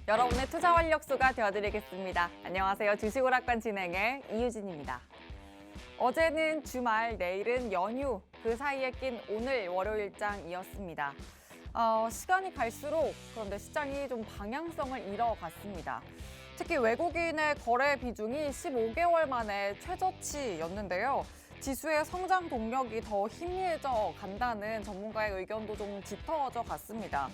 여러분의 투자 활력소가 되어드리겠습니다. 안녕하세요. 주식오락관 진행의 이유진입니다. 어제는 주말, 내일은 연휴, 그 사이에 낀 오늘 월요일장이었습니다. 시간이 갈수록 그런데 시장이 좀 방향성을 잃어갔습니다. 특히 외국인의 거래 비중이 15개월 만에 최저치였는데요. 지수의 성장 동력이 더 희미해져 간다는 전문가의 의견도 좀 짙어져 갔습니다.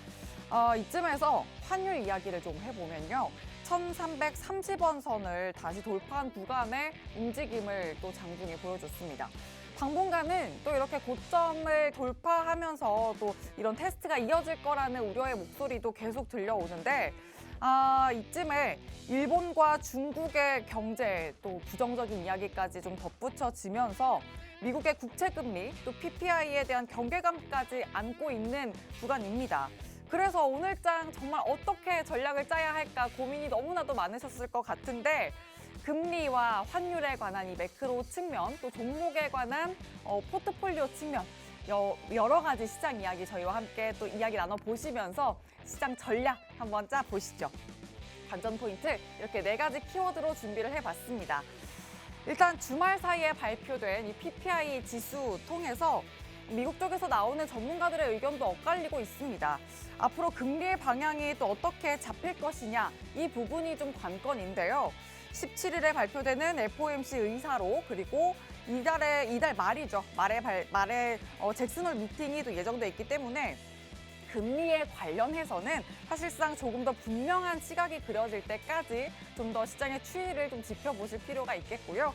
이쯤에서 환율 이야기를 좀 해보면요. 1330원 선을 다시 돌파한 구간의 움직임을 또 장중에 보여줬습니다. 당분간은 또 이렇게 고점을 돌파하면서 또 이런 테스트가 이어질 거라는 우려의 목소리도 계속 들려오는데 이쯤에 일본과 중국의 경제 또 부정적인 이야기까지 좀 덧붙여지면서 미국의 국채금리 또 PPI에 대한 경계감까지 안고 있는 구간입니다. 그래서 오늘장 정말 어떻게 전략을 짜야 할까 고민이 너무나도 많으셨을 것 같은데 금리와 환율에 관한 이 매크로 측면 또 종목에 관한 포트폴리오 측면 여러 가지 시장 이야기 저희와 함께 또 이야기 나눠보시면서 시장 전략 한번 짜보시죠. 관전 포인트 이렇게 4가지 키워드로 준비를 해봤습니다. 일단 주말 사이에 발표된 이 PPI 지수 통해서 미국 쪽에서 나오는 전문가들의 의견도 엇갈리고 있습니다. 앞으로 금리의 방향이 또 어떻게 잡힐 것이냐 이 부분이 좀 관건인데요. 17일에 발표되는 FOMC 의사로 그리고 이달 말이죠. 말에 잭슨홀 미팅이 또 예정돼 있기 때문에 금리에 관련해서는 사실상 조금 더 분명한 시각이 그려질 때까지 좀 더 시장의 추이를 좀 지켜보실 필요가 있겠고요.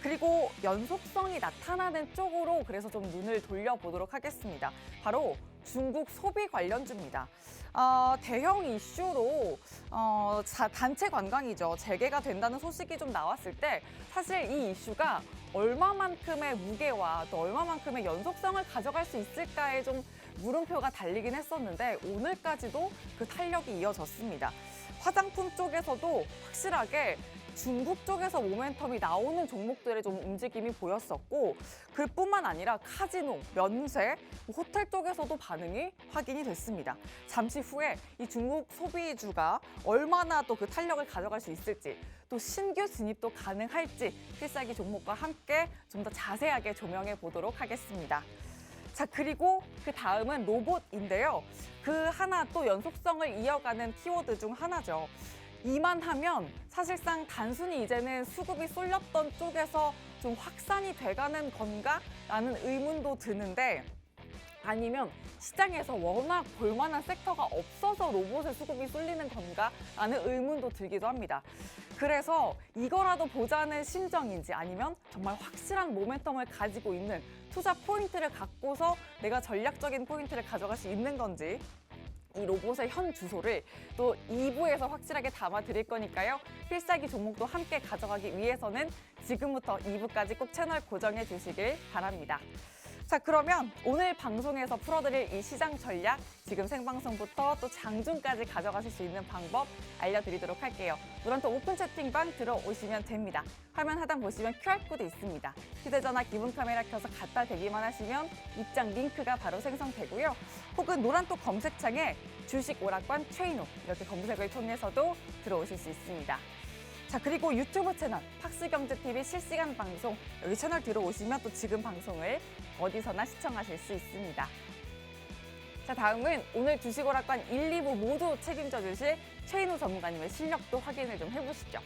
그리고 연속성이 나타나는 쪽으로 그래서 좀 눈을 돌려보도록 하겠습니다. 바로 중국 소비 관련주입니다. 대형 이슈로 단체 관광이죠. 재개가 된다는 소식이 좀 나왔을 때 사실 이 이슈가 얼마만큼의 무게와 또 얼마만큼의 연속성을 가져갈 수 있을까에 좀 물음표가 달리긴 했었는데 오늘까지도 그 탄력이 이어졌습니다. 화장품 쪽에서도 확실하게 중국 쪽에서 모멘텀이 나오는 종목들의 좀 움직임이 보였었고 그뿐만 아니라 카지노, 면세, 호텔 쪽에서도 반응이 확인이 됐습니다. 잠시 후에 이 중국 소비주가 얼마나 또 그 탄력을 가져갈 수 있을지 또 신규 진입도 가능할지 필살기 종목과 함께 좀 더 자세하게 조명해 보도록 하겠습니다. 자, 그리고 그 다음은 로봇인데요. 그 하나 또 연속성을 이어가는 키워드 중 하나죠. 이만하면 사실상 단순히 이제는 수급이 쏠렸던 쪽에서 좀 확산이 돼가는 건가라는 의문도 드는데 아니면 시장에서 워낙 볼만한 섹터가 없어서 로봇의 수급이 쏠리는 건가라는 의문도 들기도 합니다. 그래서 이거라도 보자는 심정인지 아니면 정말 확실한 모멘텀을 가지고 있는 투자 포인트를 갖고서 내가 전략적인 포인트를 가져갈 수 있는 건지 이 로봇의 현 주소를 또 2부에서 확실하게 담아 드릴 거니까요. 필살기 종목도 함께 가져가기 위해서는 지금부터 2부까지 꼭 채널 고정해 주시길 바랍니다. 자, 그러면 오늘 방송에서 풀어드릴 이 시장 전략 지금 생방송부터 또 장중까지 가져가실 수 있는 방법 알려드리도록 할게요. 노란톡 오픈 채팅방 들어오시면 됩니다. 화면 하단 보시면 QR코드 있습니다. 휴대전화 기본 카메라 켜서 갖다 대기만 하시면 입장 링크가 바로 생성되고요. 혹은 노란톡 검색창에 주식 오락관 최인호 이렇게 검색을 통해서도 들어오실 수 있습니다. 자, 그리고 유튜브 채널 팍스경제TV 실시간 방송 여기 채널 들어오시면 또 지금 방송을 어디서나 시청하실 수 있습니다. 자, 다음은 오늘 주식오락관 1, 2부 모두 책임져 주실 최인호 전문가님의 실력도 확인을 좀 해보시죠.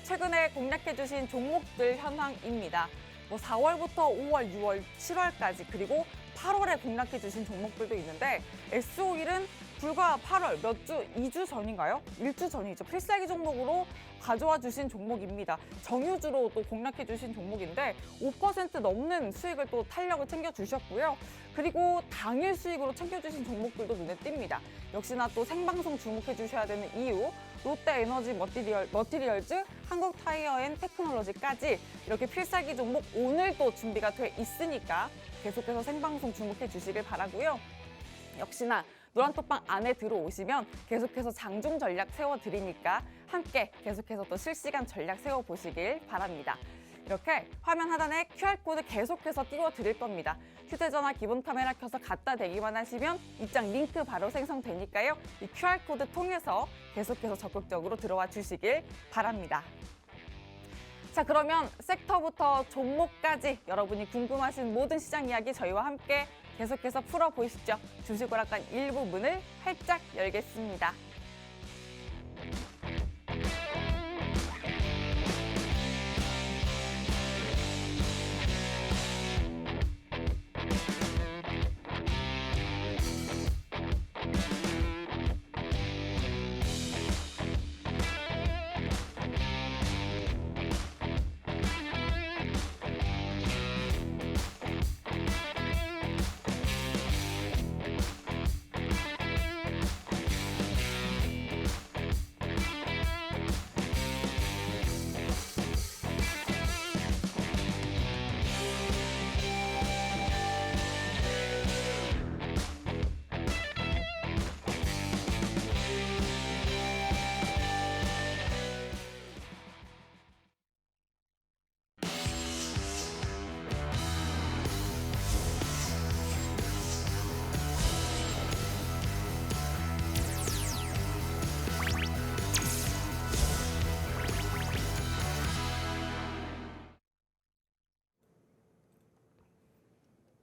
최근에 공략해주신 종목들 현황입니다. 4월부터 5월, 6월, 7월까지 그리고 8월에 공략해주신 종목들도 있는데 S51은 불과 8월 몇 주, 2주 전인가요? 1주 전이죠. 필살기 종목으로 가져와 주신 종목입니다. 정유주로 또 공략해 주신 종목인데 5% 넘는 수익을 또 탄력을 챙겨주셨고요. 그리고 당일 수익으로 챙겨주신 종목들도 눈에 띕니다. 역시나 또 생방송 주목해 주셔야 되는 이유 롯데에너지 머티리얼즈, 한국타이어앤테크놀로지까지 이렇게 필살기 종목 오늘 또 준비가 돼 있으니까 계속해서 생방송 주목해 주시길 바라고요. 역시나 노란톡방 안에 들어오시면 계속해서 장중 전략 세워드리니까 함께 계속해서 또 실시간 전략 세워보시길 바랍니다. 이렇게 화면 하단에 QR코드 계속해서 띄워 드릴 겁니다. 휴대전화 기본 카메라 켜서 갖다 대기만 하시면 입장 링크 바로 생성되니까요. 이 QR코드 통해서 계속해서 적극적으로 들어와 주시길 바랍니다. 자, 그러면 섹터부터 종목까지 여러분이 궁금하신 모든 시장 이야기 저희와 함께 계속해서 풀어보시죠. 주식오락관 1부 문을 활짝 열겠습니다.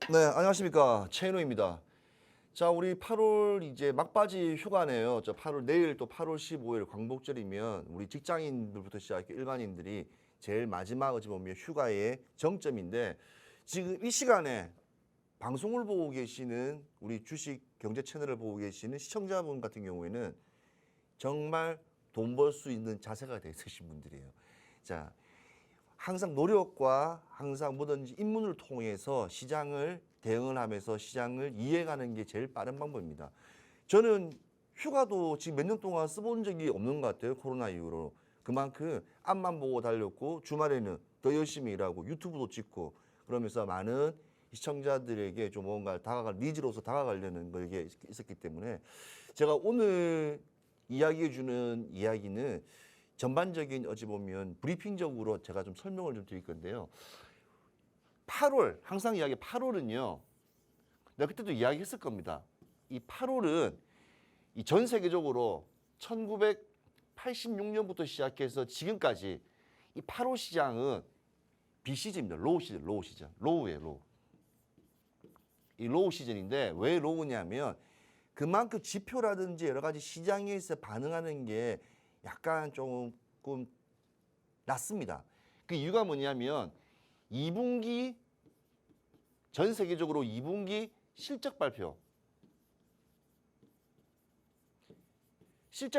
네, 안녕하십니까. 최인호입니다. 자, 우리 8월 이제 막바지 휴가네요. 8월 내일 또 8월 15일 광복절이면 우리 직장인들부터 시작해 일반인들이 제일 마지막 어찌 보면 휴가의 정점인데 지금 이 시간에 방송을 보고 계시는 우리 주식 경제 채널을 보고 계시는 시청자분 같은 경우에는 정말 돈 벌 수 있는 자세가 돼 있으신 분들이에요. 자, 항상 노력과 항상 뭐든지 입문을 통해서 시장을 대응을 하면서 시장을 이해가는 게 제일 빠른 방법입니다. 저는 휴가도 지금 몇 년 동안 써본 적이 없는 것 같아요. 코로나 이후로. 그만큼 앞만 보고 달렸고 주말에는 더 열심히 일하고 유튜브도 찍고 그러면서 많은 시청자들에게 좀 뭔가 다가갈 니즈로서 다가가려는 게 있었기 때문에 제가 오늘 이야기해 주는 이야기는 전반적인 어찌 보면 브리핑적으로 제가 좀 설명을 좀 드릴 건데요. 8월 항상 이야기 8월은요. 내가 그때도 이야기했을 겁니다. 이 8월은 이 전 세계적으로 1986년부터 시작해서 지금까지 이 8월 시장은 비시즌입니다. 로우 시즌, 로우 시즌, 로우예요, 로우. 이 로우 시즌인데 왜 로우냐면 그만큼 지표라든지 여러 가지 시장에서 반응하는 게 약간 조금 낮습니다. 그 이유가 뭐냐면 2분기 전 세계적으로 2분기 실적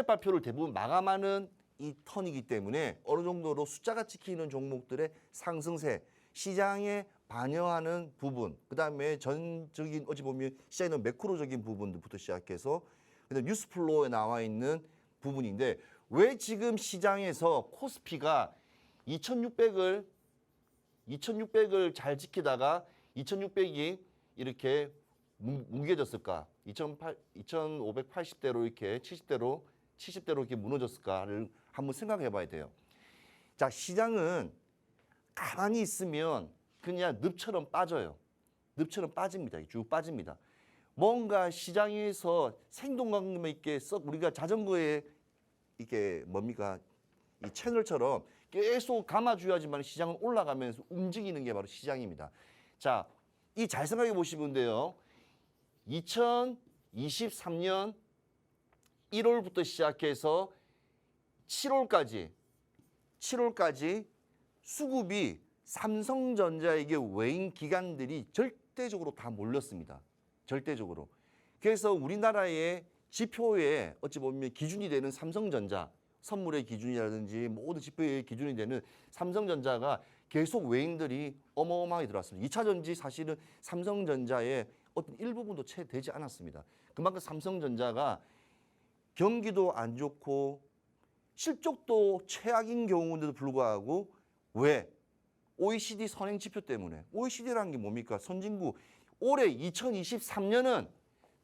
발표를 대부분 마감하는 이 턴이기 때문에 어느 정도로 숫자가 찍히는 종목들의 상승세, 시장에 반영하는 부분, 그다음에 전적인 어찌 보면 시장의 매크로적인 부분부터 시작해서 그다음 뉴스플로어에 나와 있는 부분인데 왜 지금 시장에서 코스피가 2600을 잘 지키다가 2600이 이렇게 뭉개졌을까? 2580대로 이렇게 70대로 이렇게 무너졌을까를 한번 생각해 봐야 돼요. 자, 시장은 가만히 있으면 그냥 늪처럼 빠져요. 늪처럼 빠집니다. 쭉 빠집니다. 뭔가 시장에서 생동감 있게 썩 우리가 자전거에 이게 뭡니까? 이 채널처럼 계속 감아줘야지만 시장은 올라가면서 움직이는 게 바로 시장입니다. 자, 이 잘 생각해 보시면 돼요. 2023년 1월부터 시작해서 7월까지 수급이 삼성전자에게 외인 기관들이 절대적으로 다 몰렸습니다. 절대적으로. 그래서 우리나라의 지표에 어찌 보면 기준이 되는 삼성전자, 선물의 기준이라든지 모든 지표의 기준이 되는 삼성전자가 계속 외인들이 어마어마하게 들어왔습니다. 2차 전지 사실은 삼성전자의 어떤 일부분도 채 되지 않았습니다. 그만큼 삼성전자가 경기도 안 좋고 실적도 최악인 경우인데도 불구하고 왜? OECD 선행 지표 때문에. OECD라는 게 뭡니까? 선진국. 올해 2023년은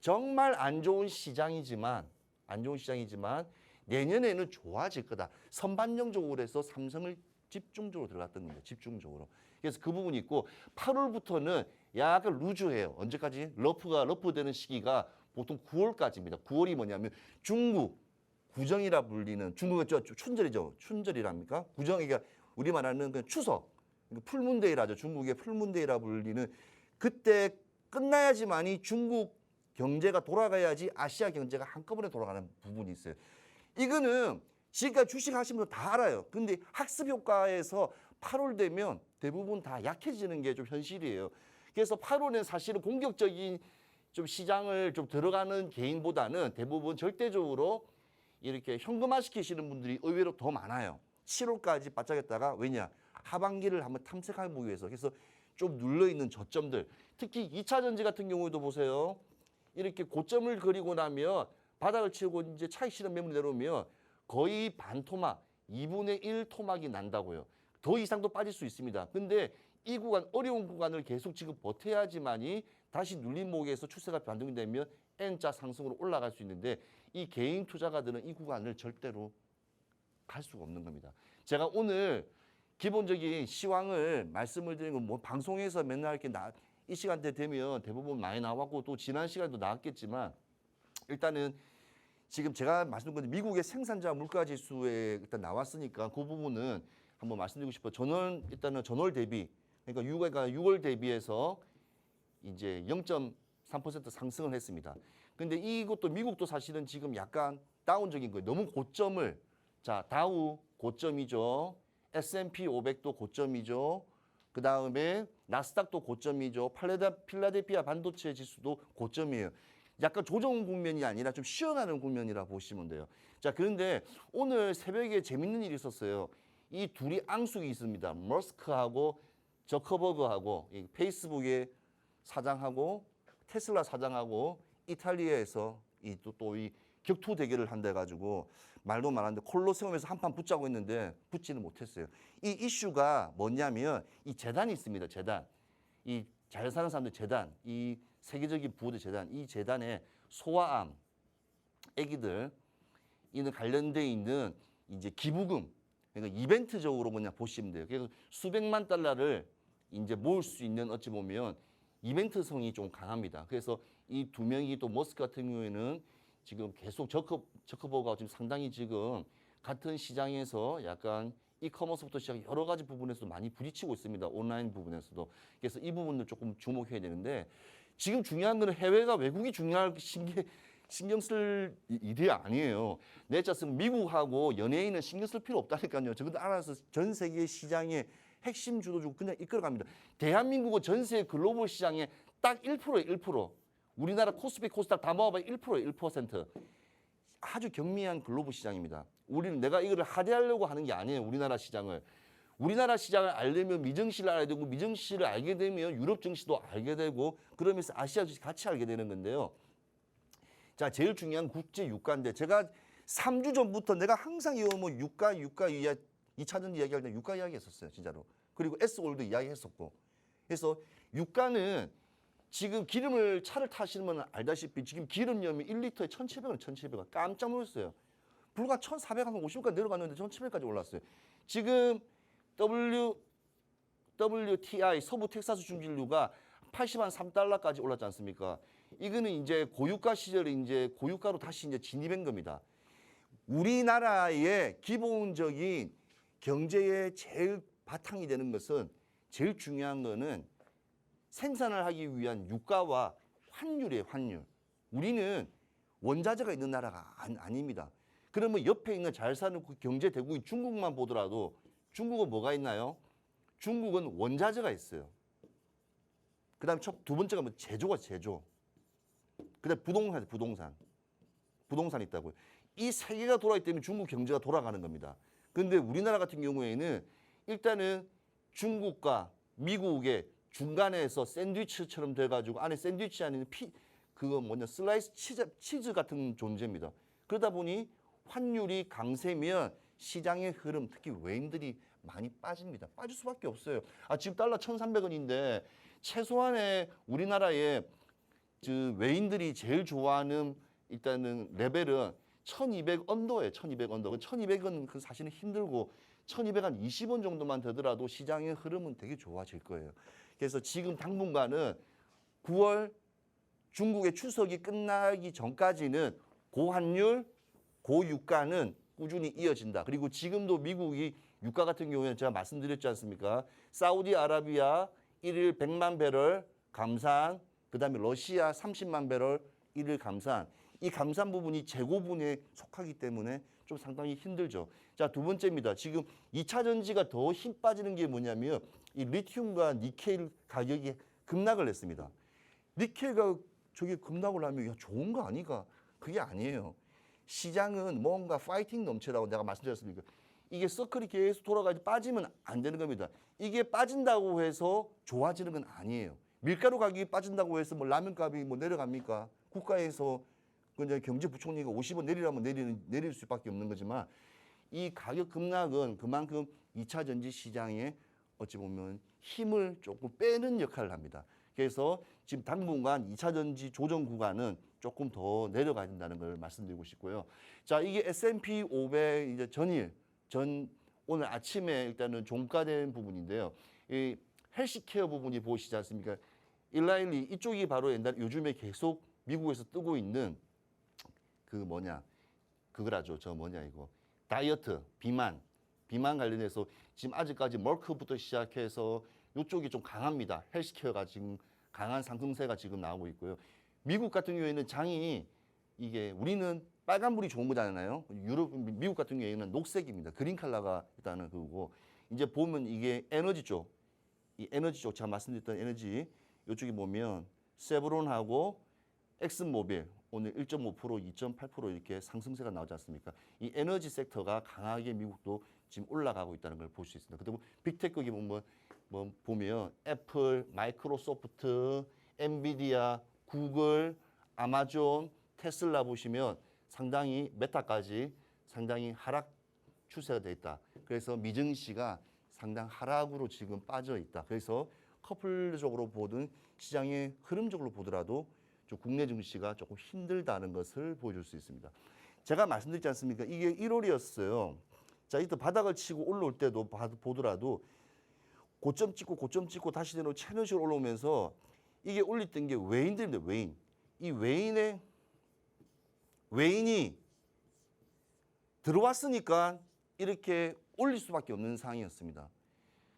정말 안 좋은 시장이지만 내년에는 좋아질 거다. 선반영적으로 해서 삼성을 집중적으로 들어갔던 겁니다. 집중적으로. 그래서 그 부분이 있고 8월부터는 약간 루즈해요. 언제까지? 러프되는 시기가 보통 9월까지입니다. 9월이 뭐냐면 중국 구정이라 불리는 중국의 춘절이죠. 춘절이랍니까? 구정이가 우리 말하는 그 추석, 풀문데이라죠. 중국의 풀문데이라 불리는 그때 끝나야지만이 중국 경제가 돌아가야지 아시아 경제가 한꺼번에 돌아가는 부분이 있어요. 이거는 지금까지 주식 하신 분들 다 알아요. 근데 학습 효과에서 8월 되면 대부분 다 약해지는 게 좀 현실이에요. 그래서 8월은 사실은 공격적인 좀 시장을 좀 들어가는 개인보다는 대부분 절대적으로 이렇게 현금화 시키시는 분들이 의외로 더 많아요. 7월까지 바짝했다가 왜냐? 하반기를 한번 탐색해보기 위해서. 그래서 좀 눌러있는 저점들. 특히 2차 전지 같은 경우에도 보세요. 이렇게 고점을 그리고 나면 바닥을 치고 이제 차익 실현 매물이 내려오면 거의 반 토막, 2분의 1 토막이 난다고요. 더 이상도 빠질 수 있습니다. 근데 이 구간, 어려운 구간을 계속 지금 버텨야지만이 다시 눌린 목에서 추세가 반등이 되면 N자 상승으로 올라갈 수 있는데 이 개인 투자가들은 이 구간을 절대로 갈 수가 없는 겁니다. 제가 오늘 기본적인 시황을 말씀을 드린 건 뭐 방송에서 맨날 이렇게 이 시간대 되면 대부분 많이 나왔고 또 지난 시간에도 나왔겠지만 일단은 지금 제가 말씀드린 건데 미국의 생산자 물가 지수에 일단 나왔으니까 그 부분은 한번 말씀드리고 싶어요. 일단은 전월 대비 그러니까 6월 대비해서 이제 0.3% 상승을 했습니다. 근데 이것도 미국도 사실은 지금 약간 다운적인 거예요. 너무 고점을 자 다우 고점이죠. S&P 500도 고점이죠. 그 다음에 나스닥도 고점이죠. 필라델피아 반도체 지수도 고점이에요. 약간 조정 국면이 아니라 좀 쉬어가는 국면이라 보시면 돼요. 자, 그런데 오늘 새벽에 재밌는 일이 있었어요. 이 둘이 앙숙이 있습니다. 머스크하고 저커버그하고 이 페이스북의 사장하고 테슬라 사장하고 이탈리아에서 또 이 격투 대결을 한다 가지고 말도 많았는데 콜로세움에서 한판 붙자고 했는데 붙지는 못했어요. 이 이슈가 뭐냐면 이 재단이 있습니다. 재단. 이 잘 사는 사람들 재단. 이 세계적인 부호들 재단. 이 재단에 소아암 아기들 이는 관련돼 있는 이제 기부금 그러니까 이벤트적으로 그냥 보시면 돼요. 그래서 수백만 달러를 이제 모을 수 있는 어찌 보면 이벤트성이 좀 강합니다. 그래서 이 두 명이 또 머스크 같은 경우에는 지금 계속 저커버그가 지금 상당히 지금 같은 시장에서 약간 이커머스부터 시작 여러 가지 부분에서도 많이 부딪히고 있습니다. 온라인 부분에서도. 그래서 이 부분을 조금 주목해야 되는데 지금 중요한 거는 해외가 외국이 중요할 신경 쓸 일이 아니에요. 내 자신 미국하고 연예인은 신경 쓸 필요 없다니까요. 저것도 알아서 전 세계 시장의 핵심 주도주고 그냥 이끌어갑니다. 대한민국은 전 세계 글로벌 시장에 딱 1%예요. 1%. 우리나라 코스피 코스닥 다 모아봐야 1%예요. 1%. 아주 경미한 글로벌 시장입니다. 우리는 내가 이거를 하대하려고 하는 게 아니에요. 우리나라 시장을. 우리나라 시장을 알려면 미증시를 알아야 되고 미증시를 알게 되면 유럽 증시도 알게 되고 그러면서 아시아 증시 같이 알게 되는 건데요. 자, 제일 중요한 국제 유가인데 제가 3주 전부터 내가 항상 이거 뭐 유가 이야 2차 전지 이야기할 때 유가 이야기했었어요. 진짜로. 그리고 S올도 이야기했었고. 그래서 유가는 지금 차를 타시면 알다시피 지금 기름염이 1리터에 1,700원, 1,700원. 깜짝 놀랐어요. 불과 1,450원까지 내려갔는데 1,700원까지 올랐어요. 지금 WTI 서부 텍사스 중진류가 80한 3달러까지 올랐지 않습니까? 이거는 이제 고유가 시절에 이제 고유가로 다시 이제 진입한 겁니다. 우리나라의 기본적인 경제의 제일 바탕이 되는 것은 제일 중요한 거는 생산을 하기 위한 유가와 환율이에요, 환율. 우리는 원자재가 있는 나라가 아닙니다. 그러면 옆에 있는 잘 사는 경제 대국인 중국만 보더라도 중국은 뭐가 있나요? 중국은 원자재가 있어요. 그 다음에 두 번째가 뭐 제조가 제조. 그 다음에 부동산 있다고요. 이 세 개가 돌아있기 때문에 중국 경제가 돌아가는 겁니다. 그런데 우리나라 같은 경우에는 일단은 중국과 미국의 중간에서 샌드위치처럼 돼가지고 안에 샌드위치 안에는 슬라이스 치즈 같은 존재입니다. 그러다 보니 환율이 강세면 시장의 흐름, 특히 외인들이 많이 빠집니다. 빠질 수밖에 없어요. 지금 달러 1,300원인데 최소한의 우리나라의 외인들이 제일 좋아하는 일단은 레벨은 1,200 언더예요. 1,200 언더. 1,200은 사실은 힘들고 1220원 정도만 되더라도 시장의 흐름은 되게 좋아질 거예요. 그래서 지금 당분간은 9월 중국의 추석이 끝나기 전까지는 고환율, 고유가는 꾸준히 이어진다. 그리고 지금도 미국이 유가 같은 경우에는 제가 말씀드렸지 않습니까? 사우디아라비아 1일 100만 배럴 감산, 그다음에 러시아 30만 배럴 1일 감산. 이 감산 부분이 재고분에 속하기 때문에 좀 상당히 힘들죠. 자, 두 번째입니다. 지금 2차 전지가 더 힘 빠지는 게 뭐냐면 이 리튬과 니켈 가격이 급락을 했습니다. 니켈가 저게 급락을 하면 야, 좋은 거 아니가? 그게 아니에요. 시장은 뭔가 파이팅 넘치라고 내가 말씀드렸습니까? 이게 서클이 계속 돌아가지 빠지면 안 되는 겁니다. 이게 빠진다고 해서 좋아지는 건 아니에요. 밀가루 가격이 빠진다고 해서 뭐 라면 값이 뭐 내려갑니까? 국가에서 그냥 경제부총리가 50원 내리라면 내릴 수밖에 없는 거지만 이 가격 급락은 그만큼 2차 전지 시장에 어찌 보면 힘을 조금 빼는 역할을 합니다. 그래서 지금 당분간 2차 전지 조정 구간은 조금 더 내려가야 된다는 걸 말씀드리고 싶고요. 자, 이게 S&P 500 이제 오늘 아침에 일단은 종가된 부분인데요. 이 헬스케어 부분이 보이시지 않습니까? 일라일리 이쪽이 바로 요즘에 계속 미국에서 뜨고 있는 그거라죠. 이거 다이어트, 비만 관련해서 지금 아직까지 머크부터 시작해서 이쪽이 좀 강합니다. 헬스케어가 지금 강한 상승세가 지금 나오고 있고요. 미국 같은 경우에는 장이 이게 우리는 빨간불이 좋은 거잖아요. 미국 같은 경우에는 녹색입니다. 그린 컬러가 일단은 그거고 이제 보면 이게 에너지 쪽, 이 에너지 쪽 제가 말씀드렸던 에너지 이쪽에 보면 세브론하고 엑슨모빌 오늘 1.5%, 2.8% 이렇게 상승세가 나오지 않습니까? 이 에너지 섹터가 강하게 미국도 지금 올라가고 있다는 걸 볼 수 있습니다. 그다음에 빅테크 보면 애플, 마이크로소프트, 엔비디아, 구글, 아마존, 테슬라 보시면 상당히 메타까지 상당히 하락 추세가 돼 있다. 그래서 미증시가 상당 하락으로 지금 빠져 있다. 그래서 커플적으로 보든 시장의 흐름적으로 보더라도 좀 국내 증시가 조금 힘들다는 것을 보여줄 수 있습니다. 제가 말씀드렸지 않습니까? 이게 1월이었어요. 자, 이때 바닥을 치고 올라올 때도 보더라도 고점 찍고 다시 내려 채널식으로 올라오면서 이게 올렸던 게 외인들인데 외인. 이 외인이 들어왔으니까 이렇게 올릴 수밖에 없는 상황이었습니다.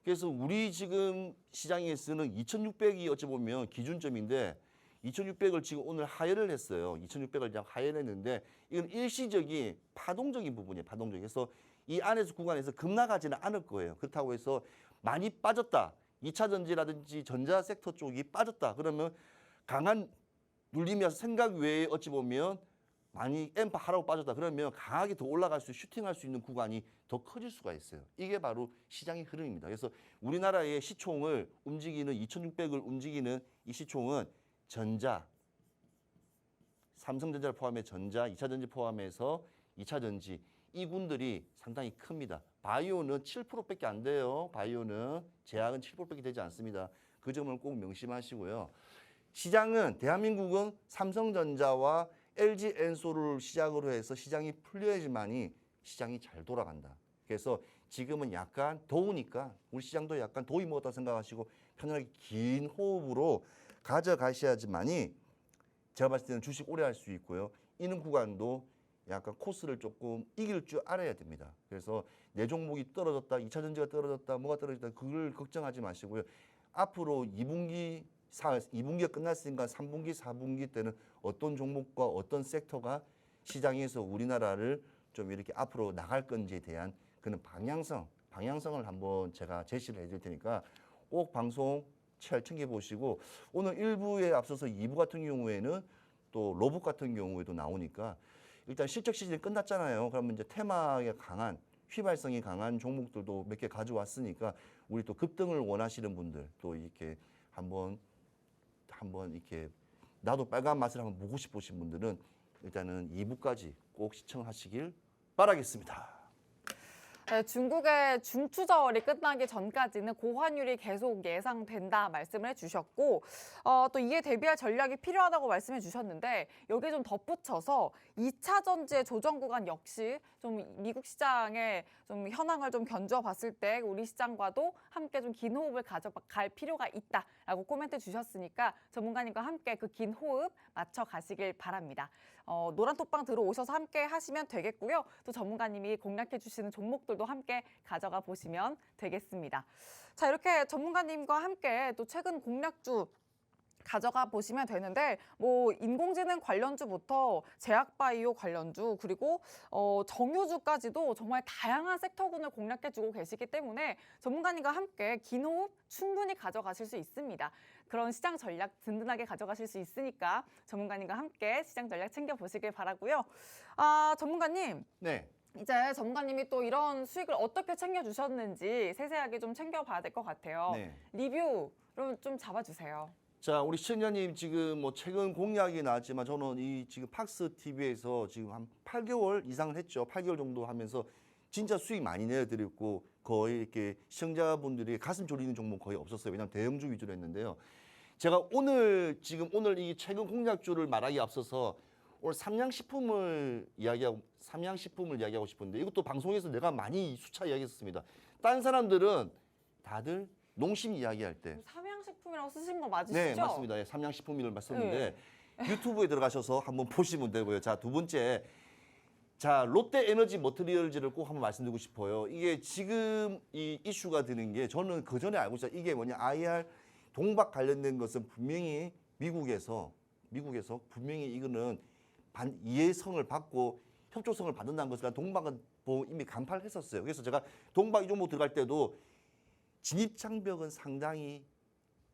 그래서 우리 지금 시장에 쓰는 2600이 어찌 보면 기준점인데 2600을 지금 오늘 하회를 했어요. 2600을 그냥 하회를 했는데 이건 일시적인 파동적인 부분이에요. 파동적인. 그래서 이 안에서 구간에서 급락하지는 않을 거예요. 그렇다고 해서 많이 빠졌다. 2차 전지라든지 전자 섹터 쪽이 빠졌다. 그러면 강한 눌림이어서 생각 외에 어찌 보면 많이 엠파 하라고 빠졌다. 그러면 강하게 더 올라갈 수 슈팅할 수 있는 구간이 더 커질 수가 있어요. 이게 바로 시장의 흐름입니다. 그래서 우리나라의 시총을 움직이는 2600을 움직이는 이 시총은 전자, 삼성전자를 포함해 전자, 2차 전지 포함해서 2차 전지 이 군들이 상당히 큽니다. 바이오는 7%밖에 안 돼요. 바이오는 제약은 7%밖에 되지 않습니다. 그 점을 꼭 명심하시고요. 시장은 대한민국은 삼성전자와 LG 엔솔을 시작으로 해서 시장이 풀려야지만이 시장이 잘 돌아간다. 그래서 지금은 약간 더우니까 우리 시장도 약간 더위 먹었다 생각하시고 편안하게 긴 호흡으로 가져가셔야지만이 제가 봤을 때는 주식 오래 할 수 있고요. 이는 구간도 약간 코스를 조금 이길 줄 알아야 됩니다. 그래서 내 종목이 떨어졌다, 2차 전지가 떨어졌다, 뭐가 떨어졌다 그걸 걱정하지 마시고요. 앞으로 2분기가 끝났으니까 3분기, 4분기 때는 어떤 종목과 어떤 섹터가 시장에서 우리나라를 좀 이렇게 앞으로 나갈 건지에 대한 그런 방향성을 한번 제가 제시를 해드릴 테니까 꼭 방송 잘 챙겨보시고 오늘 1부에 앞서서 2부 같은 경우에는 또 로봇 같은 경우에도 나오니까 일단 실적 시즌이 끝났잖아요. 그러면 이제 테마에 강한 휘발성이 강한 종목들도 몇 개 가져왔으니까 우리 또 급등을 원하시는 분들 또 이렇게 한번 이렇게 나도 빨간 맛을 한번 보고 싶으신 분들은 일단은 2부까지 꼭 시청하시길 바라겠습니다. 네, 중국의 중추절이 끝나기 전까지는 고환율이 계속 예상된다 말씀을 해주셨고 또 이에 대비할 전략이 필요하다고 말씀해 주셨는데 여기에 좀 덧붙여서 2차 전지의 조정 구간 역시 좀 미국 시장의 좀 현황을 좀 견주어 봤을 때 우리 시장과도 함께 좀 긴 호흡을 가져갈 필요가 있다라고 코멘트 주셨으니까 전문가님과 함께 그 긴 호흡 맞춰 가시길 바랍니다. 노란 톡방 들어오셔서 함께 하시면 되겠고요. 또 전문가님이 공략해 주시는 종목들도 함께 가져가 보시면 되겠습니다. 자, 이렇게 전문가님과 함께 또 최근 공략주 가져가 보시면 되는데 뭐 인공지능 관련주부터 제약바이오 관련주 그리고 정유주까지도 정말 다양한 섹터군을 공략해주고 계시기 때문에 전문가님과 함께 긴 호흡 충분히 가져가실 수 있습니다. 그런 시장 전략 든든하게 가져가실 수 있으니까 전문가님과 함께 시장 전략 챙겨보시길 바라고요. 전문가님. 네. 이제 전문가님이 또 이런 수익을 어떻게 챙겨주셨는지 세세하게 좀 챙겨봐야 될 것 같아요. 네. 리뷰를 좀 잡아주세요. 자, 우리 시청자님 지금 뭐 최근 공약이 나왔지만 저는 이 지금 팍스 TV에서 지금 한 8개월 이상을 했죠. 8개월 정도 하면서 진짜 수익 많이 내드렸고 거의 이렇게 시청자분들이 가슴 졸이는 종목 거의 없었어요. 왜냐하면 대형주 위주로 했는데요. 제가 오늘 이 최근 공약주를 말하기 앞서서 오늘 삼양식품을 이야기하고 싶은데 이것도 방송에서 내가 많이 수차 이야기했었습니다. 딴 사람들은 다들 농심 이야기할 때 삼양식품이라고 쓰신 거 맞으시죠? 네, 맞습니다. 예, 삼양식품을 말씀드렸는데 유튜브에 들어가셔서 한번 보시면 되고요. 자, 두 번째. 자, 롯데에너지 머티리얼즈를 꼭 한번 말씀드리고 싶어요. 이게 지금 이 이슈가 되는 게 저는 그 전에 알고 있어요. 이게 뭐냐, IR 동박 관련된 것은 분명히 미국에서 분명히 이거는 이해성을 받고 협조성을 받는다는 것을 동박은 이미 간파를 했었어요. 그래서 제가 동박 이 종목 들어갈 때도 진입 장벽은 상당히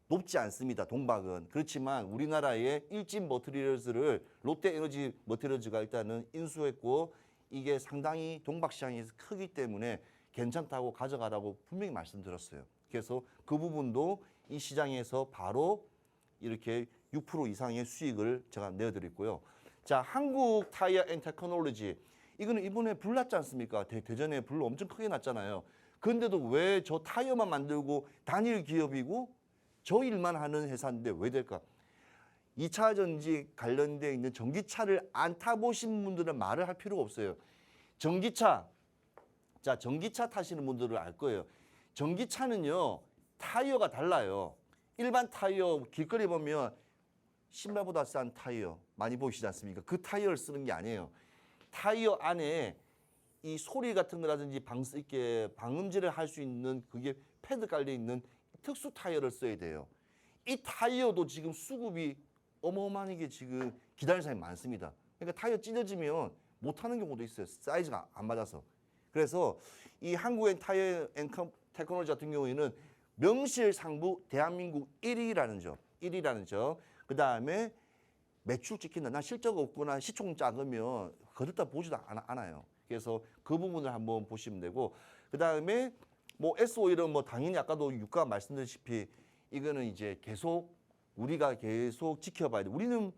높지 않습니다. 동박은. 그렇지만 우리나라의 일진 머티리얼즈를 롯데에너지 머티리얼즈가 일단은 인수했고 이게 상당히 동박 시장에서 크기 때문에 괜찮다고 가져가라고 분명히 말씀드렸어요. 그래서 그 부분도 이 시장에서 바로 이렇게 6% 이상의 수익을 제가 내어드렸고요. 자, 한국 타이어 앤 테크놀로지. 이거는 이번에 불 났지 않습니까? 대전에 불 엄청 크게 났잖아요. 그런데도 왜 저 타이어만 만들고 단일 기업이고 저 일만 하는 회사인데 왜 될까? 2차 전지 관련되어 있는 전기차를 안 타보신 분들은 말을 할 필요가 없어요. 전기차. 자, 전기차 타시는 분들은 알 거예요. 전기차는요, 타이어가 달라요. 일반 타이어 길거리 보면 신발보다 싼 타이어 많이 보이시지 않습니까? 그 타이어를 쓰는 게 아니에요. 타이어 안에 이 소리 같은 거라든지 이렇게 방음제를 할 수 있는 그게 패드 깔려 있는 특수 타이어를 써야 돼요. 이 타이어도 지금 수급이 어마어마하게 지금 기다리는 사람이 많습니다. 그러니까 타이어 찢어지면 못 하는 경우도 있어요. 사이즈가 안 맞아서. 그래서 이 한국의 타이어 앤 테크놀로지 같은 경우에는 명실상부 대한민국 1위라는 점. 1위라는 점. 그다음에 매출 찍힌다. 난 실적 없구나. 시총 작으면 거들떠 보지도 않아요. 그래서 그 부분을 한번 보시면 되고 그다음에 뭐 S-오일은 뭐 당연히 아까도 유가 말씀드렸다시피 이거는 이제 우리가 계속 지켜봐야 돼. 우리는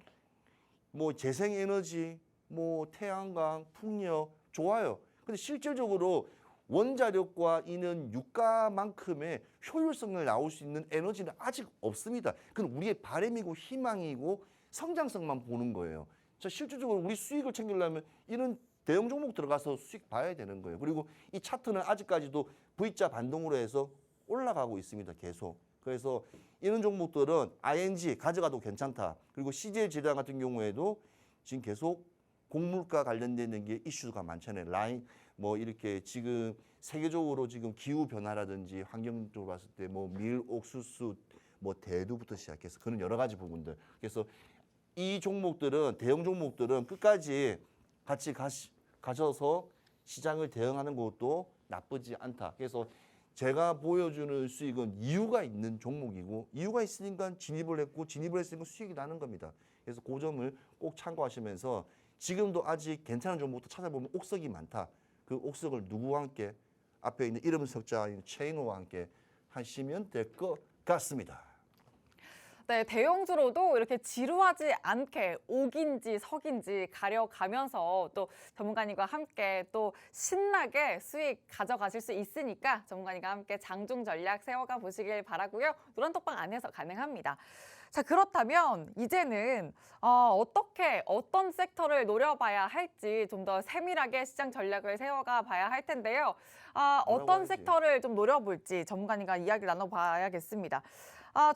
뭐 재생에너지, 뭐 태양광, 풍력 좋아요. 근데 실질적으로 원자력과 이는 유가만큼의 효율성을 나올 수 있는 에너지는 아직 없습니다. 그건 우리의 바람이고 희망이고 성장성만 보는 거예요. 자, 실질적으로 우리 수익을 챙기려면 이런 대형 종목 들어가서 수익 봐야 되는 거예요. 그리고 이 차트는 아직까지도 V자 반동으로 해서 올라가고 있습니다. 계속. 그래서 이런 종목들은 ING 가져가도 괜찮다. 그리고 CJ 제당 같은 경우에도 지금 계속 곡물가 관련되는 게 이슈가 많잖아요. 뭐 이렇게 지금 세계적으로 지금 기후 변화라든지 환경적으로 봤을 때 뭐 밀, 옥수수, 뭐 대두부터 시작해서 그런 여러 가지 부분들. 그래서 이 종목들은 대형 종목들은 끝까지 같이 가셔서 시장을 대응하는 것도 나쁘지 않다. 그래서 제가 보여주는 수익은 이유가 있는 종목이고 이유가 있으니까 진입을 했고 진입을 했으니까 수익이 나는 겁니다. 그래서 그 점을 꼭 참고하시면서 지금도 아직 괜찮은 종목도 찾아보면 옥석이 많다. 그 옥석을 누구와 함께 앞에 있는 이름 석자인 체이노와 함께 하시면 될 것 같습니다. 네, 대형주로도 이렇게 지루하지 않게 옥인지 석인지 가려가면서 또 전문가님과 함께 또 신나게 수익 가져가실 수 있으니까 전문가님과 함께 장중 전략 세워가 보시길 바라고요. 노란톡방 안에서 가능합니다. 자, 그렇다면 이제는 어떻게 어떤 섹터를 노려봐야 할지 좀 더 세밀하게 시장 전략을 세워가 봐야 할 텐데요. 어떤 해야지. 섹터를 좀 노려볼지 전문가님과 이야기를 나눠봐야겠습니다.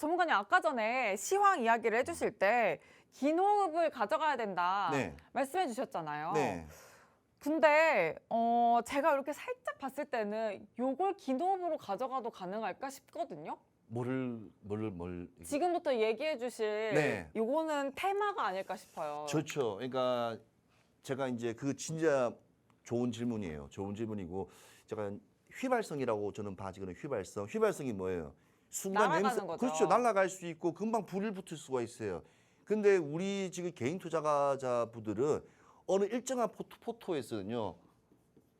전문가님 아까 전에 시황 이야기를 해주실 때 긴 호흡을 가져가야 된다 네. 말씀해 주셨잖아요. 네. 근데 제가 이렇게 살짝 봤을 때는 요걸 긴 호흡으로 가져가도 가능할까 싶거든요. 뭘 지금부터 얘기해 주실 네. 요거는 테마가 아닐까 싶어요. 좋죠. 그러니까 제가 이제 그 진짜 좋은 질문이에요. 좋은 질문이고 제가 휘발성이라고 저는 봐지거든요. 휘발성. 휘발성이 뭐예요? 순간 날아가는 거죠. 그렇죠. 날아갈 수 있고 금방 불이 붙을 수가 있어요. 근데 우리 지금 개인 투자자분들은 어느 일정한 포트에서는요.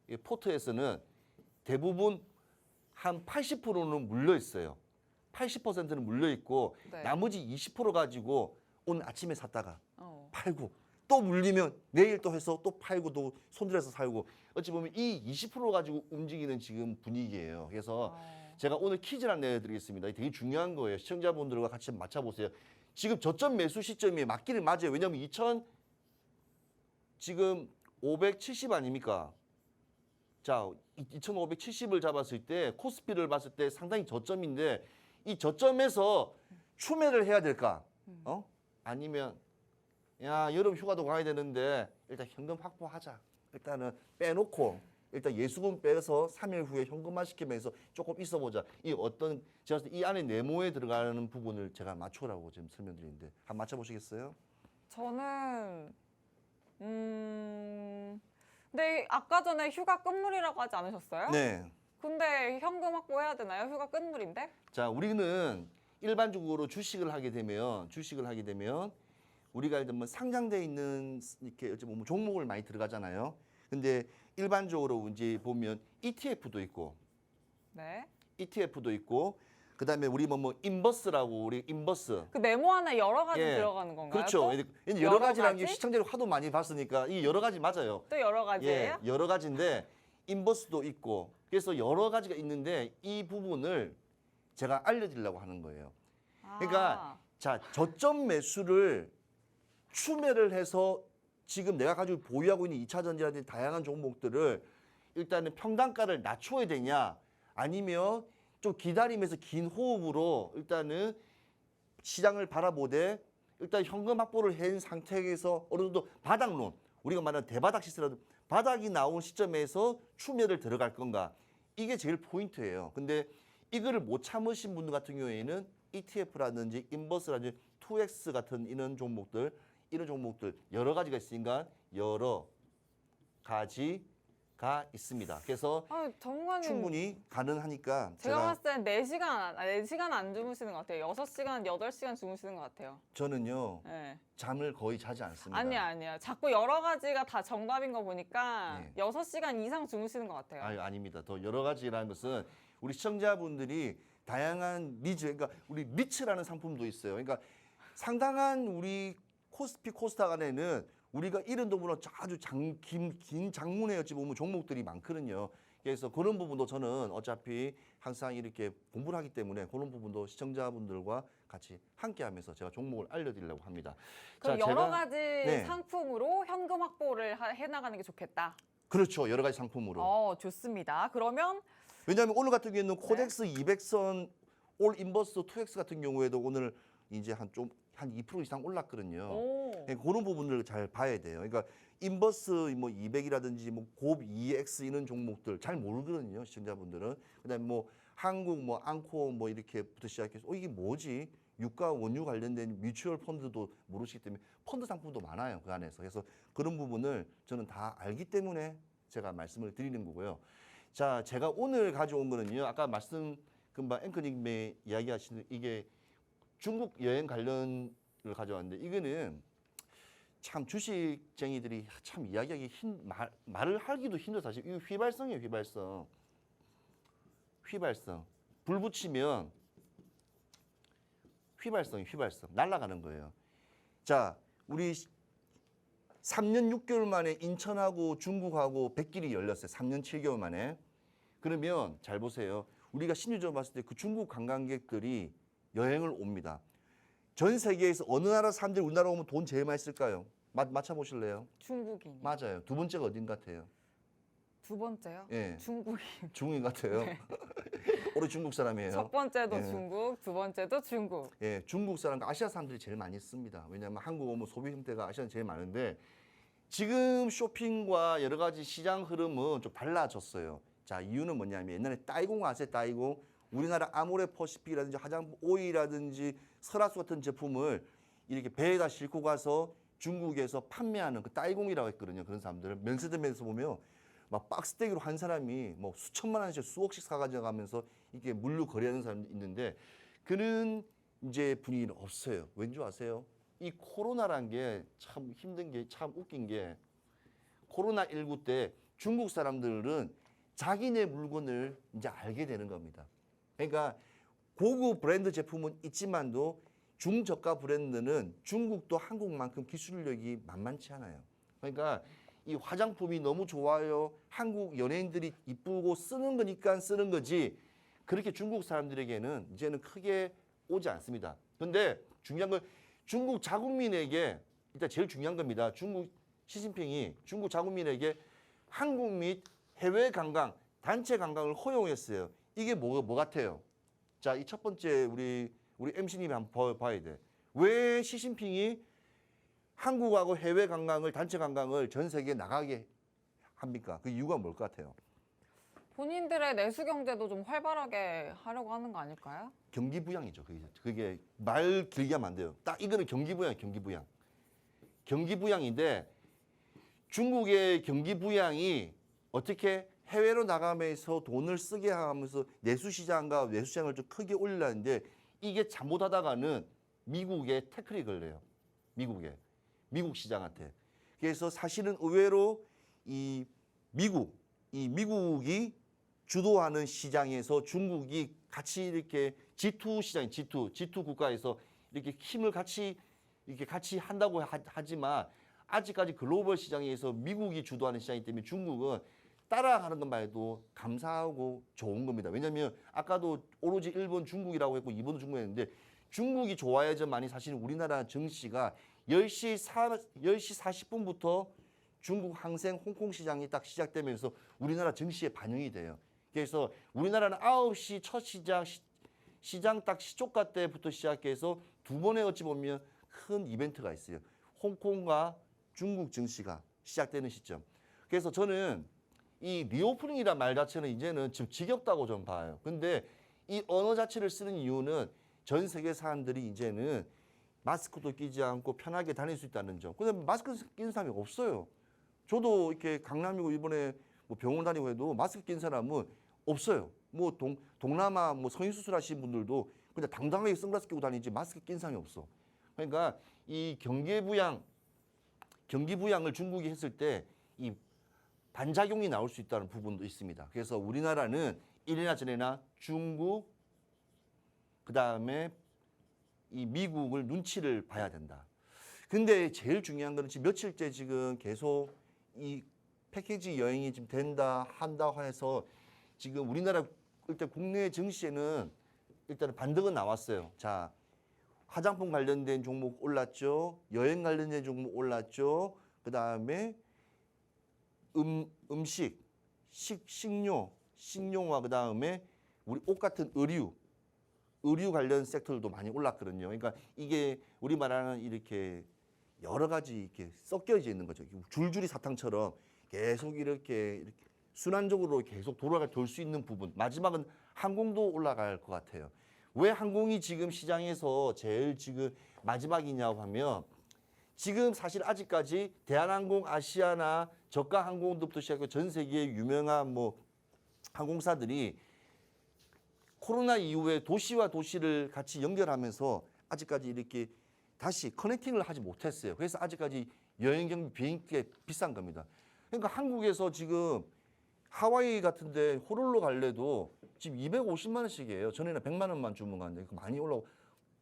이 포트에서는 대부분 한 80%는 물려 있어요. 80%는 물려 있고 네. 나머지 20% 가지고 오늘 아침에 샀다가 어. 팔고 또 물리면 내일 또 해서 또 팔고 또 손들어서 살고 어찌 보면 이 20% 가지고 움직이는 지금 분위기예요. 그래서 제가 오늘 퀴즈를 하나 내드리겠습니다. 되게 중요한 거예요. 시청자분들과 같이 한번 맞춰보세요. 지금 저점 매수 시점이 맞기는 맞아요. 왜냐하면 지금 570 아닙니까? 자, 2570을 잡았을 때 코스피를 봤을 때 상당히 저점인데 이 저점에서 추매를 해야 될까? 아니면 야, 여름 휴가도 가야 되는데 일단 현금 확보하자. 일단은 빼놓고 일단 예수금 빼서 3일 후에 현금화 시키면서 조금 있어보자. 이 어떤 제가 봤을 때 이 안에 네모에 들어가는 부분을 제가 맞춰라고 지금 설명드리는데 한번 맞춰보시겠어요? 저는 근데 아까 전에 휴가 끝물이라고 하지 않으셨어요? 네. 근데 현금 확보해야 되나요? 휴가 끝물인데? 자, 우리는 일반적으로 주식을 하게 되면 우리가 이제 뭐 상장돼 있는 이렇게 어찌 보면 종목을 많이 들어가잖아요. 근데 일반적으로 이제 보면 ETF도 있고 네. 그다음에 우리 뭐 인버스라고 우리 인버스 그 네모 안에 여러 가지 예. 들어가는 건가요? 그렇죠. 또? 여러 여러 가지라는 게 가지? 시청자들 하도 많이 봤으니까 이 여러 가지 맞아요. 또 여러 가지예요? 예, 여러 가지인데 인버스도 있고 그래서 여러 가지가 있는데 이 부분을 제가 알려드리려고 하는 거예요. 그러니까 자, 저점 매수를 추매를 해서 지금 내가 가지고 보유하고 있는 2차 전지라든지 다양한 종목들을 일단은 평단가를 낮춰야 되냐 아니면 좀 기다리면서 긴 호흡으로 일단은 시장을 바라보되 일단 현금 확보를 한 상태에서 어느 정도 바닥론 우리가 말하는 대바닥 시세라도 바닥이 나온 시점에서 추매를 들어갈 건가 이게 제일 포인트예요. 근데 이거를 못 참으신 분들 같은 경우에는 ETF라든지 인버스라든지 2X 같은 이런 종목들 여러 가지가 있으니까 여러 가지가 있습니다. 그래서 전문가님 충분히 가능하니까 제가 봤을 땐 4시간 안 주무시는 것 같아요. 6시간, 8시간 주무시는 것 같아요. 저는요 네. 잠을 거의 자지 않습니다. 아니야. 자꾸 여러 가지가 다 정답인 거 보니까 네. 6시간 이상 주무시는 것 같아요. 아닙니다. 더 여러 가지라는 것은 우리 시청자분들이 다양한 니즈, 그러니까 우리 리츠라는 상품도 있어요. 그러니까 상당한 우리 코스피 코스닥 안에는 우리가 이런 동물은 아주 긴 장문의 어찌 보면 종목들이 많거든요. 그래서 그런 부분도 저는 어차피 항상 이렇게 공부를 하기 때문에 그런 부분도 시청자분들과 같이 함께하면서 제가 종목을 알려드리려고 합니다. 그럼 자, 여러 가지 네. 상품으로 현금 확보를 해나가는 게 좋겠다. 그렇죠. 여러 가지 상품으로. 좋습니다. 그러면 왜냐하면 오늘 같은 경우에는 코덱스 200선 올 인버스 2X 같은 경우에도 오늘 이제 한 2% 이상 올랐거든요. 그런 부분들을 잘 봐야 돼요. 그러니까 인버스 뭐 200이라든지 뭐 곱 2X 이런 종목들 잘 모르거든요, 시청자분들은. 그다음에 뭐 한국 뭐 앙코 뭐 이렇게부터 시작해서 이게 뭐지? 유가 원유 관련된 뮤추얼 펀드도 모르시기 때문에 펀드 상품도 많아요, 그 안에서. 그래서 그런 부분을 저는 다 알기 때문에 제가 말씀을 드리는 거고요. 자, 제가 오늘 가져온 거는요. 아까 금방 앵커님의 이야기하시는 이게 중국 여행 관련을 가져왔는데 이거는 참 주식쟁이들이 참 이야기하기 말을 하기도 힘들어 사실. 이거 휘발성이에요, 휘발성. 불 붙이면 휘발성 날아가는 거예요. 자, 우리 3년 6개월 만에 인천하고 중국하고 백길이 열렸어요. 3년 7개월 만에. 그러면 잘 보세요. 우리가 신유적으로 봤을 때 그 중국 관광객들이 여행을 옵니다. 전 세계에서 어느 나라 사람들이 우리나라 오면 돈 제일 많이 쓸까요? 맞춰보실래요? 중국인이. 맞아요. 두 번째가 어딘 같아요? 두 번째요? 예. 중국인. 중국인 같아요. 우리 중국 사람이에요. 첫 번째도 예. 중국, 두 번째도 중국. 예, 중국 사람과 아시아 사람들이 제일 많이 씁니다. 왜냐하면 한국 오면 소비 형태가 아시아는 제일 많은데 지금 쇼핑과 여러 가지 시장 흐름은 좀 달라졌어요. 자, 이유는 뭐냐면 옛날에 따이공 아세요? 따이공. 우리나라 아모레퍼시픽이라든지 화장품 오일이라든지 설화수 같은 제품을 이렇게 배에다 싣고 가서 중국에서 판매하는 그 따이공이라고 했거든요. 그런 사람들을 면세점에서 보면 막 박스떼기로 한 사람이 뭐 수천만 원씩 수억씩 사가져가면서 이게 물류 거래하는 사람이 있는데 그런 이제 분위기는 없어요. 왠지 아세요? 이 코로나란 게 참 힘든 게 참 웃긴 게 코로나19 때 중국 사람들은 자기네 물건을 이제 알게 되는 겁니다. 그러니까 고급 브랜드 제품은 있지만도 중저가 브랜드는 중국도 한국만큼 기술력이 만만치 않아요. 그러니까 이 화장품이 너무 좋아요. 한국 연예인들이 이쁘고 쓰는 거니까 쓰는 거지. 그렇게 중국 사람들에게는 이제는 크게 오지 않습니다. 그런데 중요한 건 중국 자국민에게 일단 제일 중요한 겁니다. 중국 시진핑이 중국 자국민에게 한국 및 해외 관광, 단체 관광을 허용했어요. 이게 뭐 같아요? 자, 이 첫 번째 우리 MC님이 한번 봐야 돼. 왜 시진핑이 한국하고 해외 관광을 단체 관광을 전 세계에 나가게 합니까? 그 이유가 뭘 것 같아요? 본인들의 내수 경제도 좀 활발하게 하려고 하는 거 아닐까요? 경기 부양이죠. 그게 말 길게 하면 안 돼요. 딱 이거는 경기 부양이에요. 경기 부양. 경기 부양인데 중국의 경기 부양이 어떻게 해외로 나가면서 돈을 쓰게 하면서 내수 시장과 외수 시장을 좀 크게 올리려는데 이게 잘못하다가는 미국의 태클이 걸려요. 미국 시장한테. 그래서 사실은 의외로 이 미국이 주도하는 시장에서 중국이 같이 이렇게 G2 시장, G2 국가에서 이렇게 힘을 같이 한다고 하지만 아직까지 글로벌 시장에서 미국이 주도하는 시장이기 때문에 중국은 따라가는 것만 해도 감사하고 좋은 겁니다. 왜냐하면 아까도 오로지 1번 중국이라고 했고 2번도 중국이었는데 중국이 좋아야지만이 사실 우리나라 증시가 10시 40분부터 중국 항생 홍콩 시장이 딱 시작되면서 우리나라 증시에 반영이 돼요. 그래서 우리나라는 9시 첫 시장 딱 시초가 때부터 시작해서 두 번에 어찌 보면 큰 이벤트가 있어요. 홍콩과 중국 증시가 시작되는 시점. 그래서 저는 이 리오프닝이란 말 자체는 이제는 지금 지겹다고 좀 봐요. 근데 이 언어 자체를 쓰는 이유는 전 세계 사람들이 이제는 마스크도 끼지 않고 편하게 다닐 수 있다는 점. 근데 마스크 끼는 사람이 없어요. 저도 이렇게 강남이고 이번에 뭐 병원 다니고 해도 마스크 낀 사람은 없어요. 뭐 동남아 뭐 성인 수술하신 분들도 그냥 당당하게 선글라스 끼고 다니지 마스크 낀 사람이 없어. 그러니까 이 경기 부양을 중국이 했을 때 이 반작용이 나올 수 있다는 부분도 있습니다. 그래서 우리나라는 이래나 저래나 중국 그다음에 이 미국을 눈치를 봐야 된다. 근데 제일 중요한 거는 지금 며칠째 지금 계속 이 패키지 여행이 지금 한다 해서 지금 우리나라 일단 국내 증시에는 일단 반등은 나왔어요. 자, 화장품 관련된 종목 올랐죠. 여행 관련된 종목 올랐죠. 그다음에 음식, 식료와 그다음에 우리 옷 같은 의류 관련 섹터들도 많이 올랐거든요. 그러니까 이게 우리 말하는 이렇게 여러 가지 이렇게 섞여져 있는 거죠. 줄줄이 사탕처럼 계속 이렇게 순환적으로 계속 돌 수 있는 부분. 마지막은 항공도 올라갈 것 같아요. 왜 항공이 지금 시장에서 제일 지금 마지막이냐고 하면 지금 사실 아직까지 대한항공, 아시아나 저가 항공들부터 시작해서 전 세계의 유명한 뭐 항공사들이 코로나 이후에 도시와 도시를 같이 연결하면서 아직까지 이렇게 다시 커넥팅을 하지 못했어요. 그래서 아직까지 여행 경비 비행기가 비싼 겁니다. 그러니까 한국에서 지금 하와이 같은데 호놀룰루 갈래도 지금 250만 원씩이에요. 전에는 100만 원만 주문 갔는데 많이 올라오고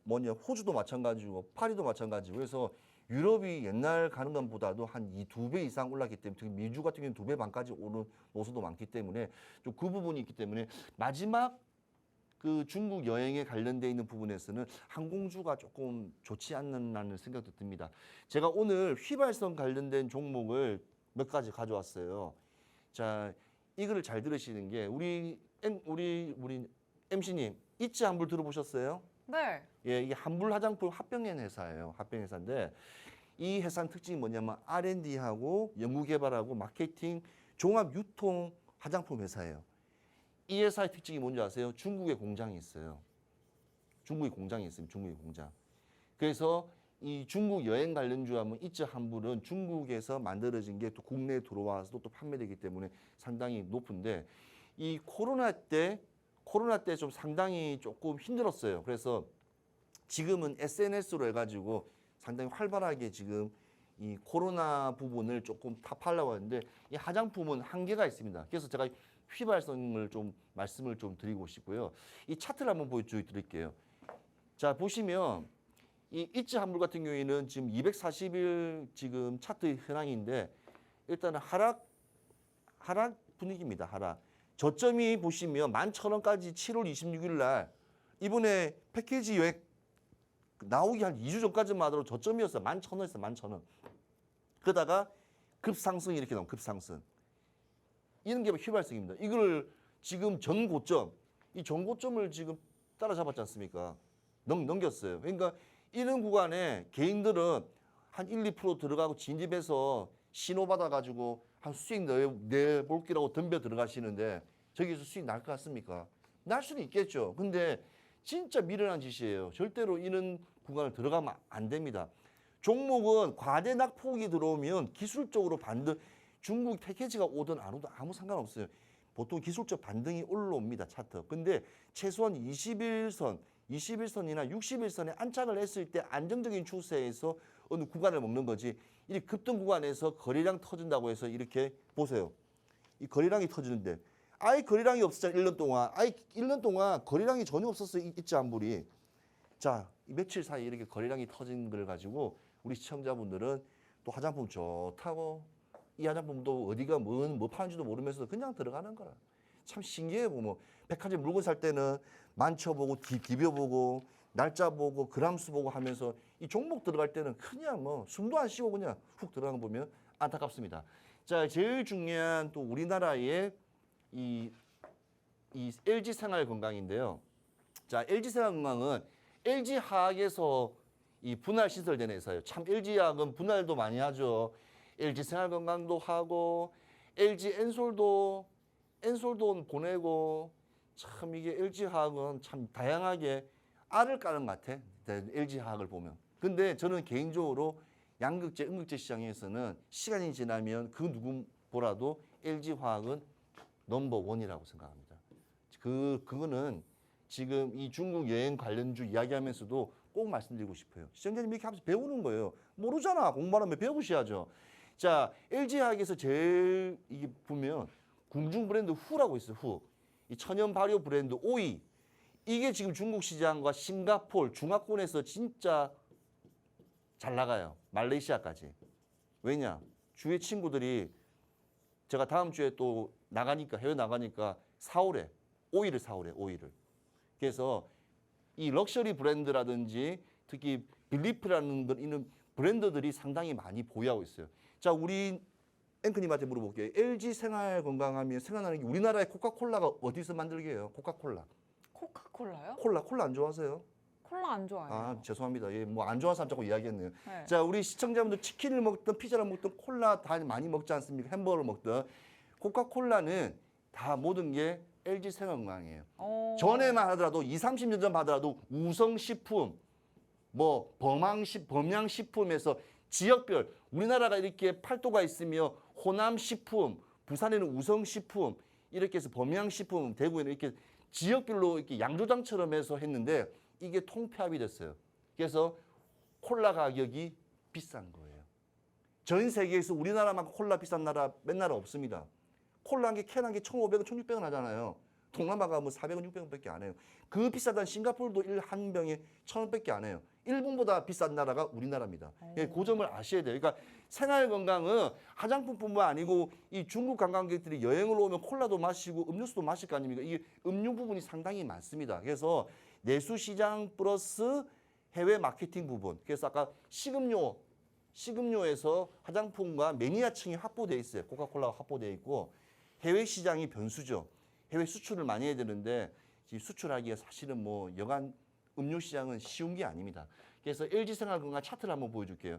호주도 마찬가지고 파리도 마찬가지고 그래서 유럽이 옛날 가는 것보다도 한 2배 이상 올랐기 때문에 특히 미주 같은 경우는 2배 반까지 오른 노선도 많기 때문에 좀 그 부분이 있기 때문에 마지막 그 중국 여행에 관련돼 있는 부분에서는 항공주가 조금 좋지 않는 생각도 듭니다. 제가 오늘 휘발성 관련된 종목을 몇 가지 가져왔어요. 자, 이거를 잘 들으시는 게 우리 MC님 이츠 한불 들어보셨어요? 네. 예, 이게 한불 화장품 합병연 회사예요. 합병 회사인데 이 회사는 특징이 뭐냐면 R&D하고 연구개발하고 마케팅, 종합 유통 화장품 회사예요. 이 회사의 특징이 뭔지 아세요? 중국에 공장이 있어요. 중국에 공장이 있습니다. 중국에 공장. 그래서 이 중국 여행 관련주 하면 이츠 한불은 중국에서 만들어진 게 또 국내에 들어와서 또 판매되기 때문에 상당히 높은데 이 코로나 때 좀 상당히 조금 힘들었어요. 그래서 지금은 SNS로 해가지고 상당히 활발하게 지금 이 코로나 부분을 조금 타파하려고 하는데 이 화장품은 한계가 있습니다. 그래서 제가 휘발성을 좀 말씀을 좀 드리고 싶고요. 이 차트를 한번 보여드릴게요. 자, 보시면 이 이츠 한불 같은 경우에는 지금 240일 지금 차트 현황인데 일단은 하락 분위기입니다. 하락. 저점이 보시면 11,000원까지 7월 26일 날 이번에 패키지 여행 나오기 한 2주 전까지만 하더라도 저점이었어요. 11,000원이었어요. 11,000원. 그러다가 급상승이 이렇게 나오면 급상승. 이런 게 휘발성입니다. 이걸 지금 전고점, 이 전고점을 지금 따라잡았지 않습니까? 넘겼어요. 그러니까 이런 구간에 개인들은 한 1, 2% 들어가고 진입해서 신호 받아가지고 한 수익 내볼기라고 덤벼 들어가시는데 저기서 수익 날 것 같습니까? 날 수는 있겠죠. 근데 진짜 미련한 짓이에요. 절대로 이런 구간을 들어가면 안 됩니다. 종목은 과대 낙폭이 들어오면 기술적으로 반등, 중국 패키지가 오든 안 오든 아무 상관없어요. 보통 기술적 반등이 올라옵니다. 차트. 근데 최소한 21선이나 60일선에 안착을 했을 때 안정적인 추세에서 어느 구간을 먹는 거지. 이 급등 구간에서 거래량 터진다고 해서 이렇게 보세요. 이 거래량이 터지는데 아예 거래량이 없었잖아요. 1년 동안. 아예 1년 동안 거래량이 전혀 없었어요. 이츠 한불이. 자, 며칠 사이에 이렇게 거래량이 터진 걸 가지고 우리 시청자분들은 또 화장품 좋다고 이 화장품도 어디가 뭐 파는지도 모르면서 그냥 들어가는 거라. 참 신기해요. 보면 백화점 물건 살 때는 만져보고 디벼보고 날짜 보고 그람수 보고 하면서 이 종목 들어갈 때는 그냥 뭐 숨도 안 쉬고 그냥 훅 들어가는 거 보면 안타깝습니다. 자, 제일 중요한 또 우리나라의 이 LG 생활건강인데요. 자, LG 생활건강은 LG 화학에서 이 분할 시설된 회사예요. 참 LG 화학은 분할도 많이 하죠. LG 생활건강도 하고 LG 엔솔도 보내고 참 이게 LG 화학은 참 다양하게 알을 까는 것 같아. LG 화학을 보면. 근데 저는 개인적으로 양극재, 음극재 시장에서는 시간이 지나면 그 누구보다도 LG 화학은 넘버 원이라고 생각합니다. 그거는 지금 이 중국 여행 관련주 이야기하면서도 꼭 말씀드리고 싶어요. 시청자님 이렇게 하면서 배우는 거예요. 모르잖아. 공부하면 배우셔야죠. 자, LG 화학에서 제일 이게 보면 궁중 브랜드 후라고 있어요. 후. 이 천연 발효 브랜드 오이. 이게 지금 중국 시장과 싱가포르, 중화권에서 진짜 잘 나가요. 말레이시아까지. 왜냐? 주위 친구들이 제가 다음 주에 또 나가니까 해외 나가니까 사오래. 오일을 사오래. 오일을. 그래서 이 럭셔리 브랜드라든지 특히 빌리프라는 이런 브랜드들이 상당히 많이 보유하고 있어요. 자, 우리 앵커님한테 물어볼게요. LG 생활건강하면 생각나는 게 우리나라의 코카콜라가 어디서 만들게요? 코카콜라. 코카콜라요? 콜라 안 좋아하세요? 콜라 안 좋아해요. 아, 죄송합니다. 예, 뭐 안 좋아하는 사람 자꾸 이야기했네요. 네. 자, 우리 시청자분들 치킨을 먹든 피자를 먹든 콜라 다 많이 먹지 않습니까? 햄버거를 먹든. 코카콜라는 다 모든 게 LG 생활건강이에요. 전에만 하더라도 20, 30년 전 하더라도 우성식품, 뭐 범양식품에서 지역별 우리나라가 이렇게 팔도가 있으며 호남식품, 부산에는 우성식품 이렇게 해서 범양식품, 대구에는 이렇게 지역별로 이렇게 양조장처럼 해서 했는데 이게 통폐합이 됐어요. 그래서 콜라 가격이 비싼 거예요. 전 세계에서 우리나라만큼 콜라 비싼 나라 몇 나라 없습니다. 콜라 한 개, 캔 한 개 1,500원, 1,600원 하잖아요. 동남아 가면 400원, 600원밖에 안 해요. 그 비싸단 싱가포르도 한 병에 1,000원밖에 안 해요. 일본보다 비싼 나라가 우리나라입니다. 예, 그 점을 아셔야 돼요. 그러니까 생활 건강은 화장품뿐만 아니고 이 중국 관광객들이 여행을 오면 콜라도 마시고 음료수도 마실 거 아닙니까? 이게 음료 부분이 상당히 많습니다. 그래서 내수 시장 플러스 해외 마케팅 부분. 그래서 아까 식음료에서 화장품과 매니아층이 확보돼 있어요. 코카콜라가 확보돼 있고 해외 시장이 변수죠. 해외 수출을 많이 해야 되는데 수출하기가 사실은 뭐 여간 음료 시장은 쉬운 게 아닙니다. 그래서 LG생활건강 차트를 한번 보여줄게요.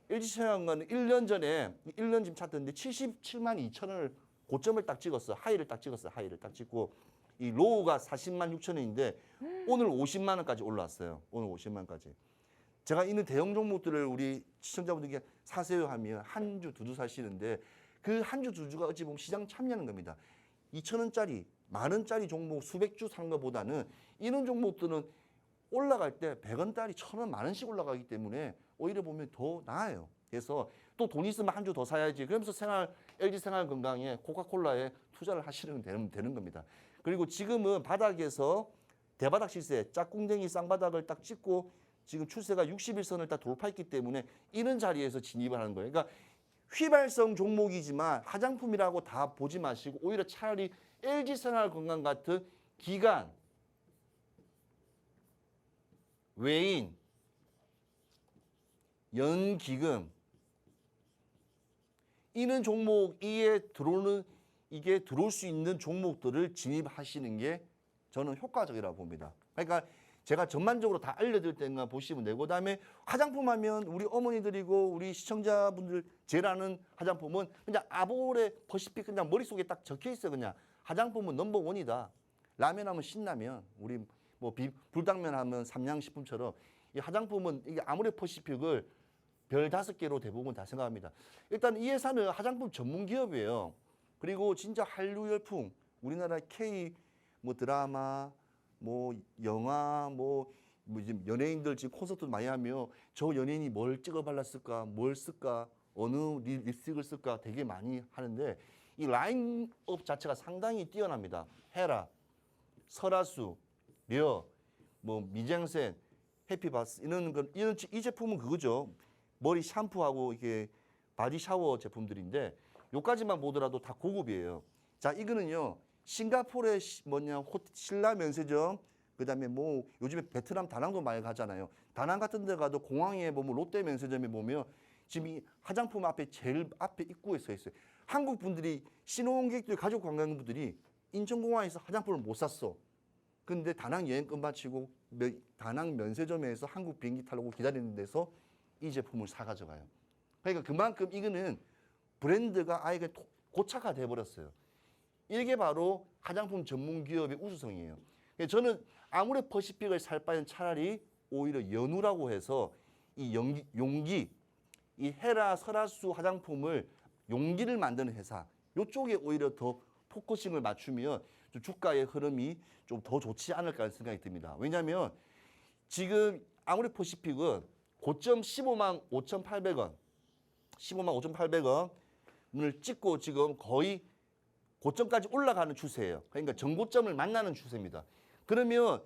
LG생활건강은 1년 전에 1년 지금 차트인데 77만 2천 원을 고점을 딱 찍었어. 하이를 딱 찍었어. 하이를 딱 찍고 이 로우가 40만 6천 원인데 오늘 50만 원까지 올라왔어요. 오늘 50만 원까지. 제가 있는 대형 종목들을 우리 시청자분들께 사세요 하면 한 주, 두 주 사시는데 그 한 주, 두 주가 어찌 보면 시장 참여하는 겁니다. 2천 원짜리, 만 원짜리 종목 수백 주 사는 것보다는 이런 종목들은 올라갈 때 100원짜리, 1,000원, 만 원씩 올라가기 때문에 오히려 보면 더 나아요. 그래서 또 돈 있으면 한 주 더 사야지. 그러면서 LG 생활 건강에 코카콜라에 투자를 하시면 되는 겁니다. 그리고 지금은 바닥에서 대바닥 시세, 짝꿍댕이 쌍바닥을 딱 찍고 지금 추세가 61선을 딱 돌파했기 때문에 이런 자리에서 진입을 하는 거예요. 그러니까 휘발성 종목이지만 화장품이라고 다 보지 마시고 오히려 차라리 LG생활건강 같은 기관, 외인, 연기금 이런 종목 이게 들어올 수 있는 종목들을 진입하시는 게 저는 효과적이라고 봅니다. 그러니까 제가 전반적으로 다 알려드릴 때만 보시면 되고 그다음에 화장품 하면 우리 어머니들이고 우리 시청자분들 제일 아는 화장품은 그냥 아모레 퍼시픽 그냥 머릿속에 딱 적혀 있어요. 그냥 화장품은 넘버원이다. 라면 하면 신라면, 우리 뭐 불당면 하면 삼양식품처럼 이 화장품은 이게 아모레 퍼시픽을 별 5개로 대부분 다 생각합니다. 일단 이 회사는 화장품 전문 기업이에요. 그리고 진짜 한류 열풍, 우리나라 K 뭐 드라마 뭐 영화 뭐 지금 연예인들 지금 콘서트 많이 하며 저 연예인이 뭘 찍어 발랐을까 뭘 쓸까 어느 립스틱을 쓸까 되게 많이 하는데 이 라인업 자체가 상당히 뛰어납니다. 헤라, 설화수, 려, 뭐 미쟁센, 해피바스 이 제품은 그거죠. 머리 샴푸하고 이게 바디 샤워 제품들인데 요까지만 보더라도 다 고급이에요. 자 이거는요. 싱가포르의 신라 면세점, 그다음에 뭐 요즘에 베트남 다낭도 많이 가잖아요. 다낭 같은 데 가도 공항에 보면 롯데 면세점에 보면 지금 이 화장품 앞에 제일 앞에 입구에 서 있어요. 한국 분들이 신혼객들 가족 관광객분들이 인천공항에서 화장품을 못 샀어. 근데 다낭 여행 끝마치고 다낭 면세점에서 한국 비행기 타려고 기다리는 데서 이 제품을 사 가져가요. 그러니까 그만큼 이거는 브랜드가 아예 고착화돼 버렸어요. 이게 바로 화장품 전문 기업의 우수성이에요. 저는 아무리 퍼시픽을 살 바에는 차라리 오히려 연우라고 해서 이 용기, 이 헤라, 설화수 화장품을 용기를 만드는 회사, 이쪽에 오히려 더 포커싱을 맞추면 좀 주가의 흐름이 좀 더 좋지 않을까 하는 생각이 듭니다. 왜냐하면 지금 아무리 퍼시픽은 고점 15만 5,800원, 15만 5,800원을 찍고 지금 거의 고점까지 올라가는 추세예요. 그러니까 전고점을 만나는 추세입니다. 그러면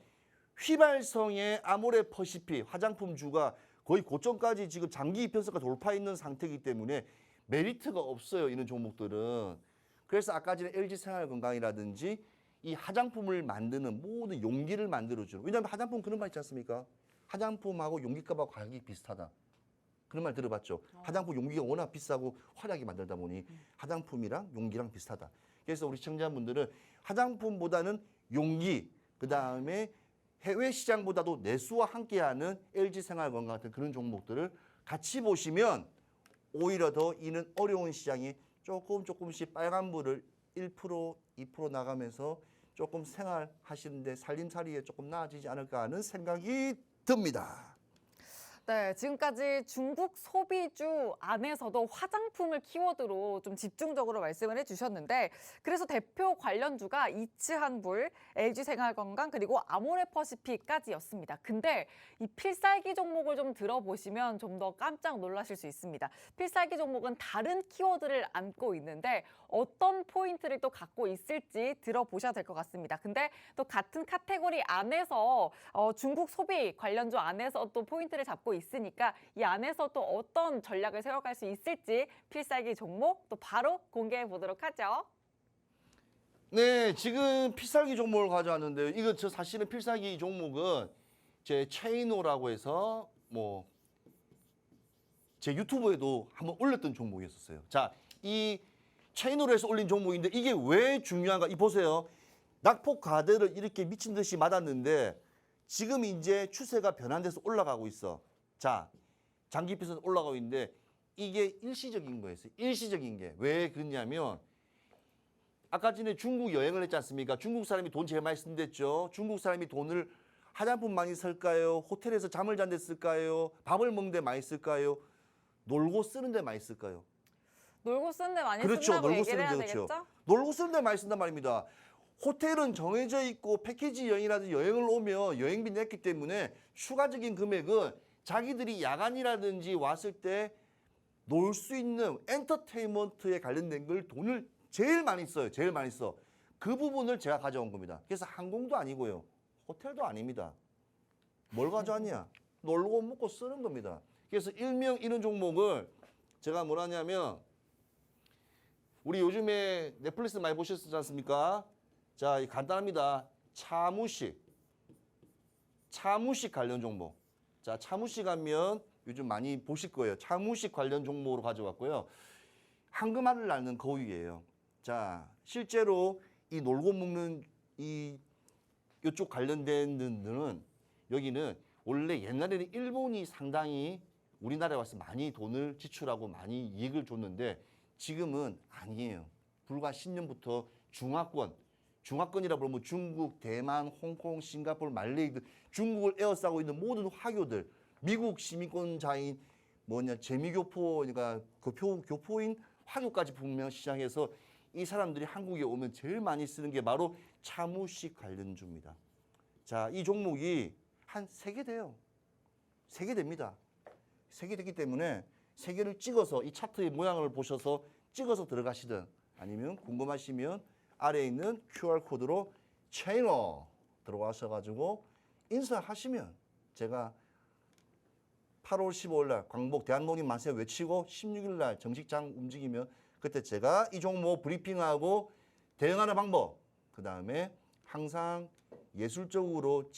휘발성의 아모레 퍼시픽 화장품주가 거의 고점까지 지금 장기 이평선가 돌파 있는 상태이기 때문에 메리트가 없어요. 이런 종목들은. 그래서 아까 전에 LG생활건강이라든지 이 화장품을 만드는 모든 용기를 만들어주는. 왜냐하면 화장품 그런 말 있지 않습니까? 화장품하고 용기값하고 가격이 비슷하다. 그런 말 들어봤죠. 화장품 용기가 워낙 비싸고 화려하게 만들다 보니 화장품이랑 용기랑 비슷하다. 그래서 우리 시청자분들은 화장품보다는 용기, 그다음에 해외 시장보다도 내수와 함께하는 LG생활건강 같은 그런 종목들을 같이 보시면 오히려 더 이는 어려운 시장에 조금씩 빨간불을 1%, 2% 나가면서 조금 생활하시는데 살림살이에 조금 나아지지 않을까 하는 생각이 듭니다. 네, 지금까지 중국 소비주 안에서도 화장품을 키워드로 좀 집중적으로 말씀을 해주셨는데 그래서 대표 관련주가 이츠한불, LG생활건강 그리고 아모레퍼시픽까지였습니다. 근데 이 필살기 종목을 좀 들어보시면 좀 더 깜짝 놀라실 수 있습니다. 필살기 종목은 다른 키워드를 안고 있는데 어떤 포인트를 또 갖고 있을지 들어보셔야 될 것 같습니다. 근데 또 같은 카테고리 안에서 중국 소비 관련주 안에서 또 포인트를 잡고 있으니까 이 안에서 또 어떤 전략을 세워갈 수 있을지 필살기 종목 또 바로 공개해 보도록 하죠. 네, 지금 필살기 종목을 가져왔는데요. 이거 저 사실은 필살기 종목은 제 체이노라고 해서 뭐 제 유튜브에도 한번 올렸던 종목이었어요. 자, 이 체이노로 해서 올린 종목인데 이게 왜 중요한가? 이 보세요. 낙폭 가대를 이렇게 미친 듯이 맞았는데 지금 이제 추세가 변환돼서 올라가고 있어. 자, 장기피선 올라가고 있는데 이게 일시적인 거였어요. 일시적인 게. 왜 그러냐면 아까 전에 중국 여행을 했지 않습니까? 중국 사람이 돈 제일 많이 쓴댔죠. 중국 사람이 돈을 화장품 많이 쓸까요? 호텔에서 잠을 잔 데 쓸까요? 밥을 먹는 데 많이 쓸까요? 놀고 쓰는 데 많이 쓸까요? 놀고 쓰는 데 많이 그렇죠. 쓴다고 놀고 얘기를 해야 쓰는 데 그렇죠. 되겠죠? 놀고 쓰는 데 많이 쓴단 말입니다. 호텔은 정해져 있고 패키지 여행이라든지 여행을 오면 여행비 냈기 때문에 추가적인 금액은 자기들이 야간이라든지 왔을 때 놀 수 있는 엔터테인먼트에 관련된 걸 돈을 제일 많이 써요. 제일 많이 써. 그 부분을 제가 가져온 겁니다. 그래서 항공도 아니고요. 호텔도 아닙니다. 뭘 가져왔냐? 놀고 먹고 쓰는 겁니다. 그래서 일명 이런 종목을 제가 뭐라냐면 우리 요즘에 넷플릭스 많이 보셨지 않습니까? 자, 간단합니다. 차무식 관련 종목. 자, 차무식 하면 요즘 많이 보실 거예요. 차무식 관련 종목으로 가져왔고요. 황금알을 낳는 거위예요. 자, 실제로 이 놀고 먹는 이쪽 관련된 데는 여기는 원래 옛날에는 일본이 상당히 우리나라에 와서 많이 돈을 지출하고 많이 이익을 줬는데 지금은 아니에요. 불과 10년부터 중화권이라 부르면 중국, 대만, 홍콩, 싱가포르, 말레이 등 중국을 에워싸고 있는 모든 화교들, 미국 시민권자인 재미교포, 그러니까 교포인 화교까지 분명 시장에서 이 사람들이 한국에 오면 제일 많이 쓰는 게 바로 차무식 관련주입니다. 자, 이 종목이 한 3개 돼요. 3개 됩니다. 3개 되기 때문에 3개를 찍어서 이 차트의 모양을 보셔서 찍어서 들어가시든 아니면 궁금하시면 아래에 있는 QR코드로 체이노 들어가셔가지고 인사하시면 제가 8월 15일 날 광복 대한농림 만세 외치고 16일 날 정식장 움직이면 그때 제가 이 종목 브리핑하고 대응하는 방법 그 다음에 항상 예술적으로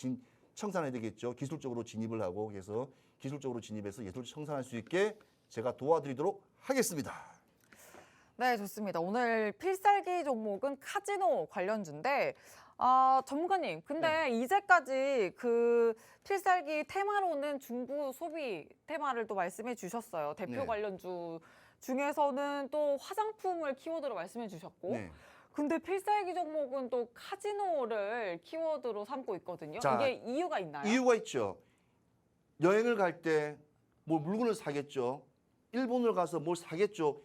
청산해야 되겠죠. 기술적으로 진입을 하고 그래서 기술적으로 진입해서 예술 청산할 수 있게 제가 도와드리도록 하겠습니다. 네, 좋습니다. 오늘 필살기 종목은 카지노 관련주인데 전문가님, 근데 이제까지 그 필살기 테마로는 중구 소비 테마를 또 말씀해 주셨어요. 대표 네. 관련주 중에서는 또 화장품을 키워드로 말씀해 주셨고 네. 근데 필살기 종목은 또 카지노를 키워드로 삼고 있거든요. 자, 이게 이유가 있나요? 이유가 있죠. 여행을 갈 때 뭐 물건을 사겠죠. 일본을 가서 뭘 사겠죠.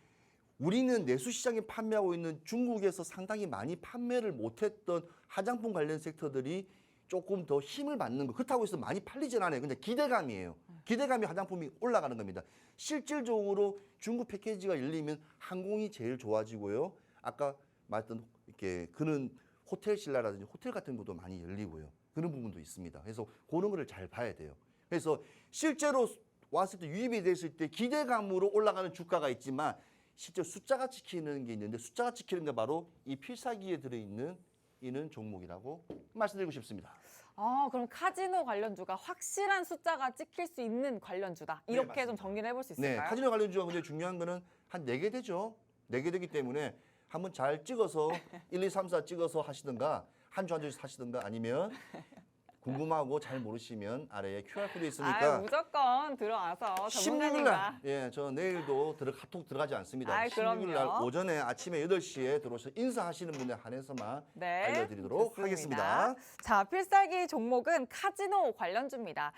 우리는 내수시장에 판매하고 있는 중국에서 상당히 많이 판매를 못했던 화장품 관련 섹터들이 조금 더 힘을 받는 거. 그렇다고 해서 많이 팔리진 않아요. 근데 기대감이에요. 기대감이 화장품이 올라가는 겁니다. 실질적으로 중국 패키지가 열리면 항공이 제일 좋아지고요. 아까 말했던 이렇게 그런 호텔 신라라든지 호텔 같은 것도 많이 열리고요. 그런 부분도 있습니다. 그래서 그런 거를 잘 봐야 돼요. 그래서 실제로 왔을 때 유입이 됐을 때 기대감으로 올라가는 주가가 있지만 실제 숫자가 찍히는 게 있는데 숫자가 찍히는 게 바로 이 필살기에 들어있는 이는 종목이라고 말씀드리고 싶습니다. 그럼 카지노 관련주가 확실한 숫자가 찍힐 수 있는 관련주다. 이렇게 네, 좀 정리를 해볼 수 네, 있을까요? 카지노 관련주가 근데 중요한 거는 한 4개 되죠. 4개 되기 때문에 한번 잘 찍어서 1, 2, 3, 4 찍어서 하시든가 한 주 한 주씩 하시든가 아니면 궁금하고 잘 모르시면 아래에 QR코드 있으니까 무조건 들어와서 16일 전문가님과 날, 예, 저 내일도 카톡 들어가지 않습니다. 아이, 16일 날 그럼요. 오전에 아침에 8시에 들어오셔서 인사하시는 분에 한해서만 네, 알려드리도록 좋습니다. 하겠습니다. 자, 필살기 종목은 카지노 관련주입니다.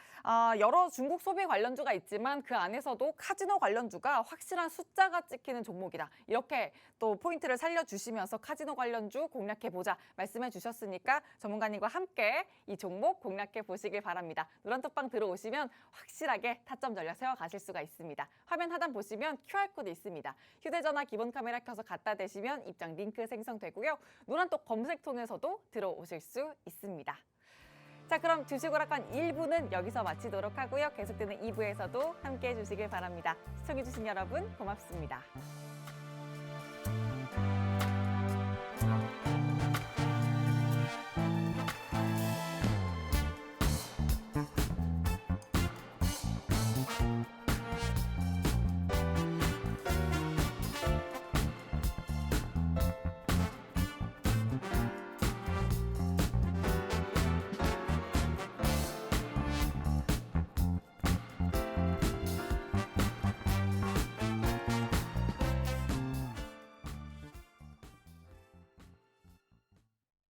여러 중국 소비 관련주가 있지만 그 안에서도 카지노 관련주가 확실한 숫자가 찍히는 종목이다. 이렇게 또 포인트를 살려주시면서 카지노 관련주 공략해보자 말씀해 주셨으니까 전문가님과 함께 이 종목 공략해 보시길 바랍니다. 노란톡방 들어오시면 확실하게 타점 전략 세워가실 수가 있습니다. 화면 하단 보시면 QR코드 있습니다. 휴대전화 기본 카메라 켜서 갖다 대시면 입장 링크 생성되고요. 노란톡 검색통에서도 들어오실 수 있습니다. 자, 그럼 주식오락관 1부는 여기서 마치도록 하고요. 계속되는 2부에서도 함께해 주시길 바랍니다. 시청해주신 여러분 고맙습니다.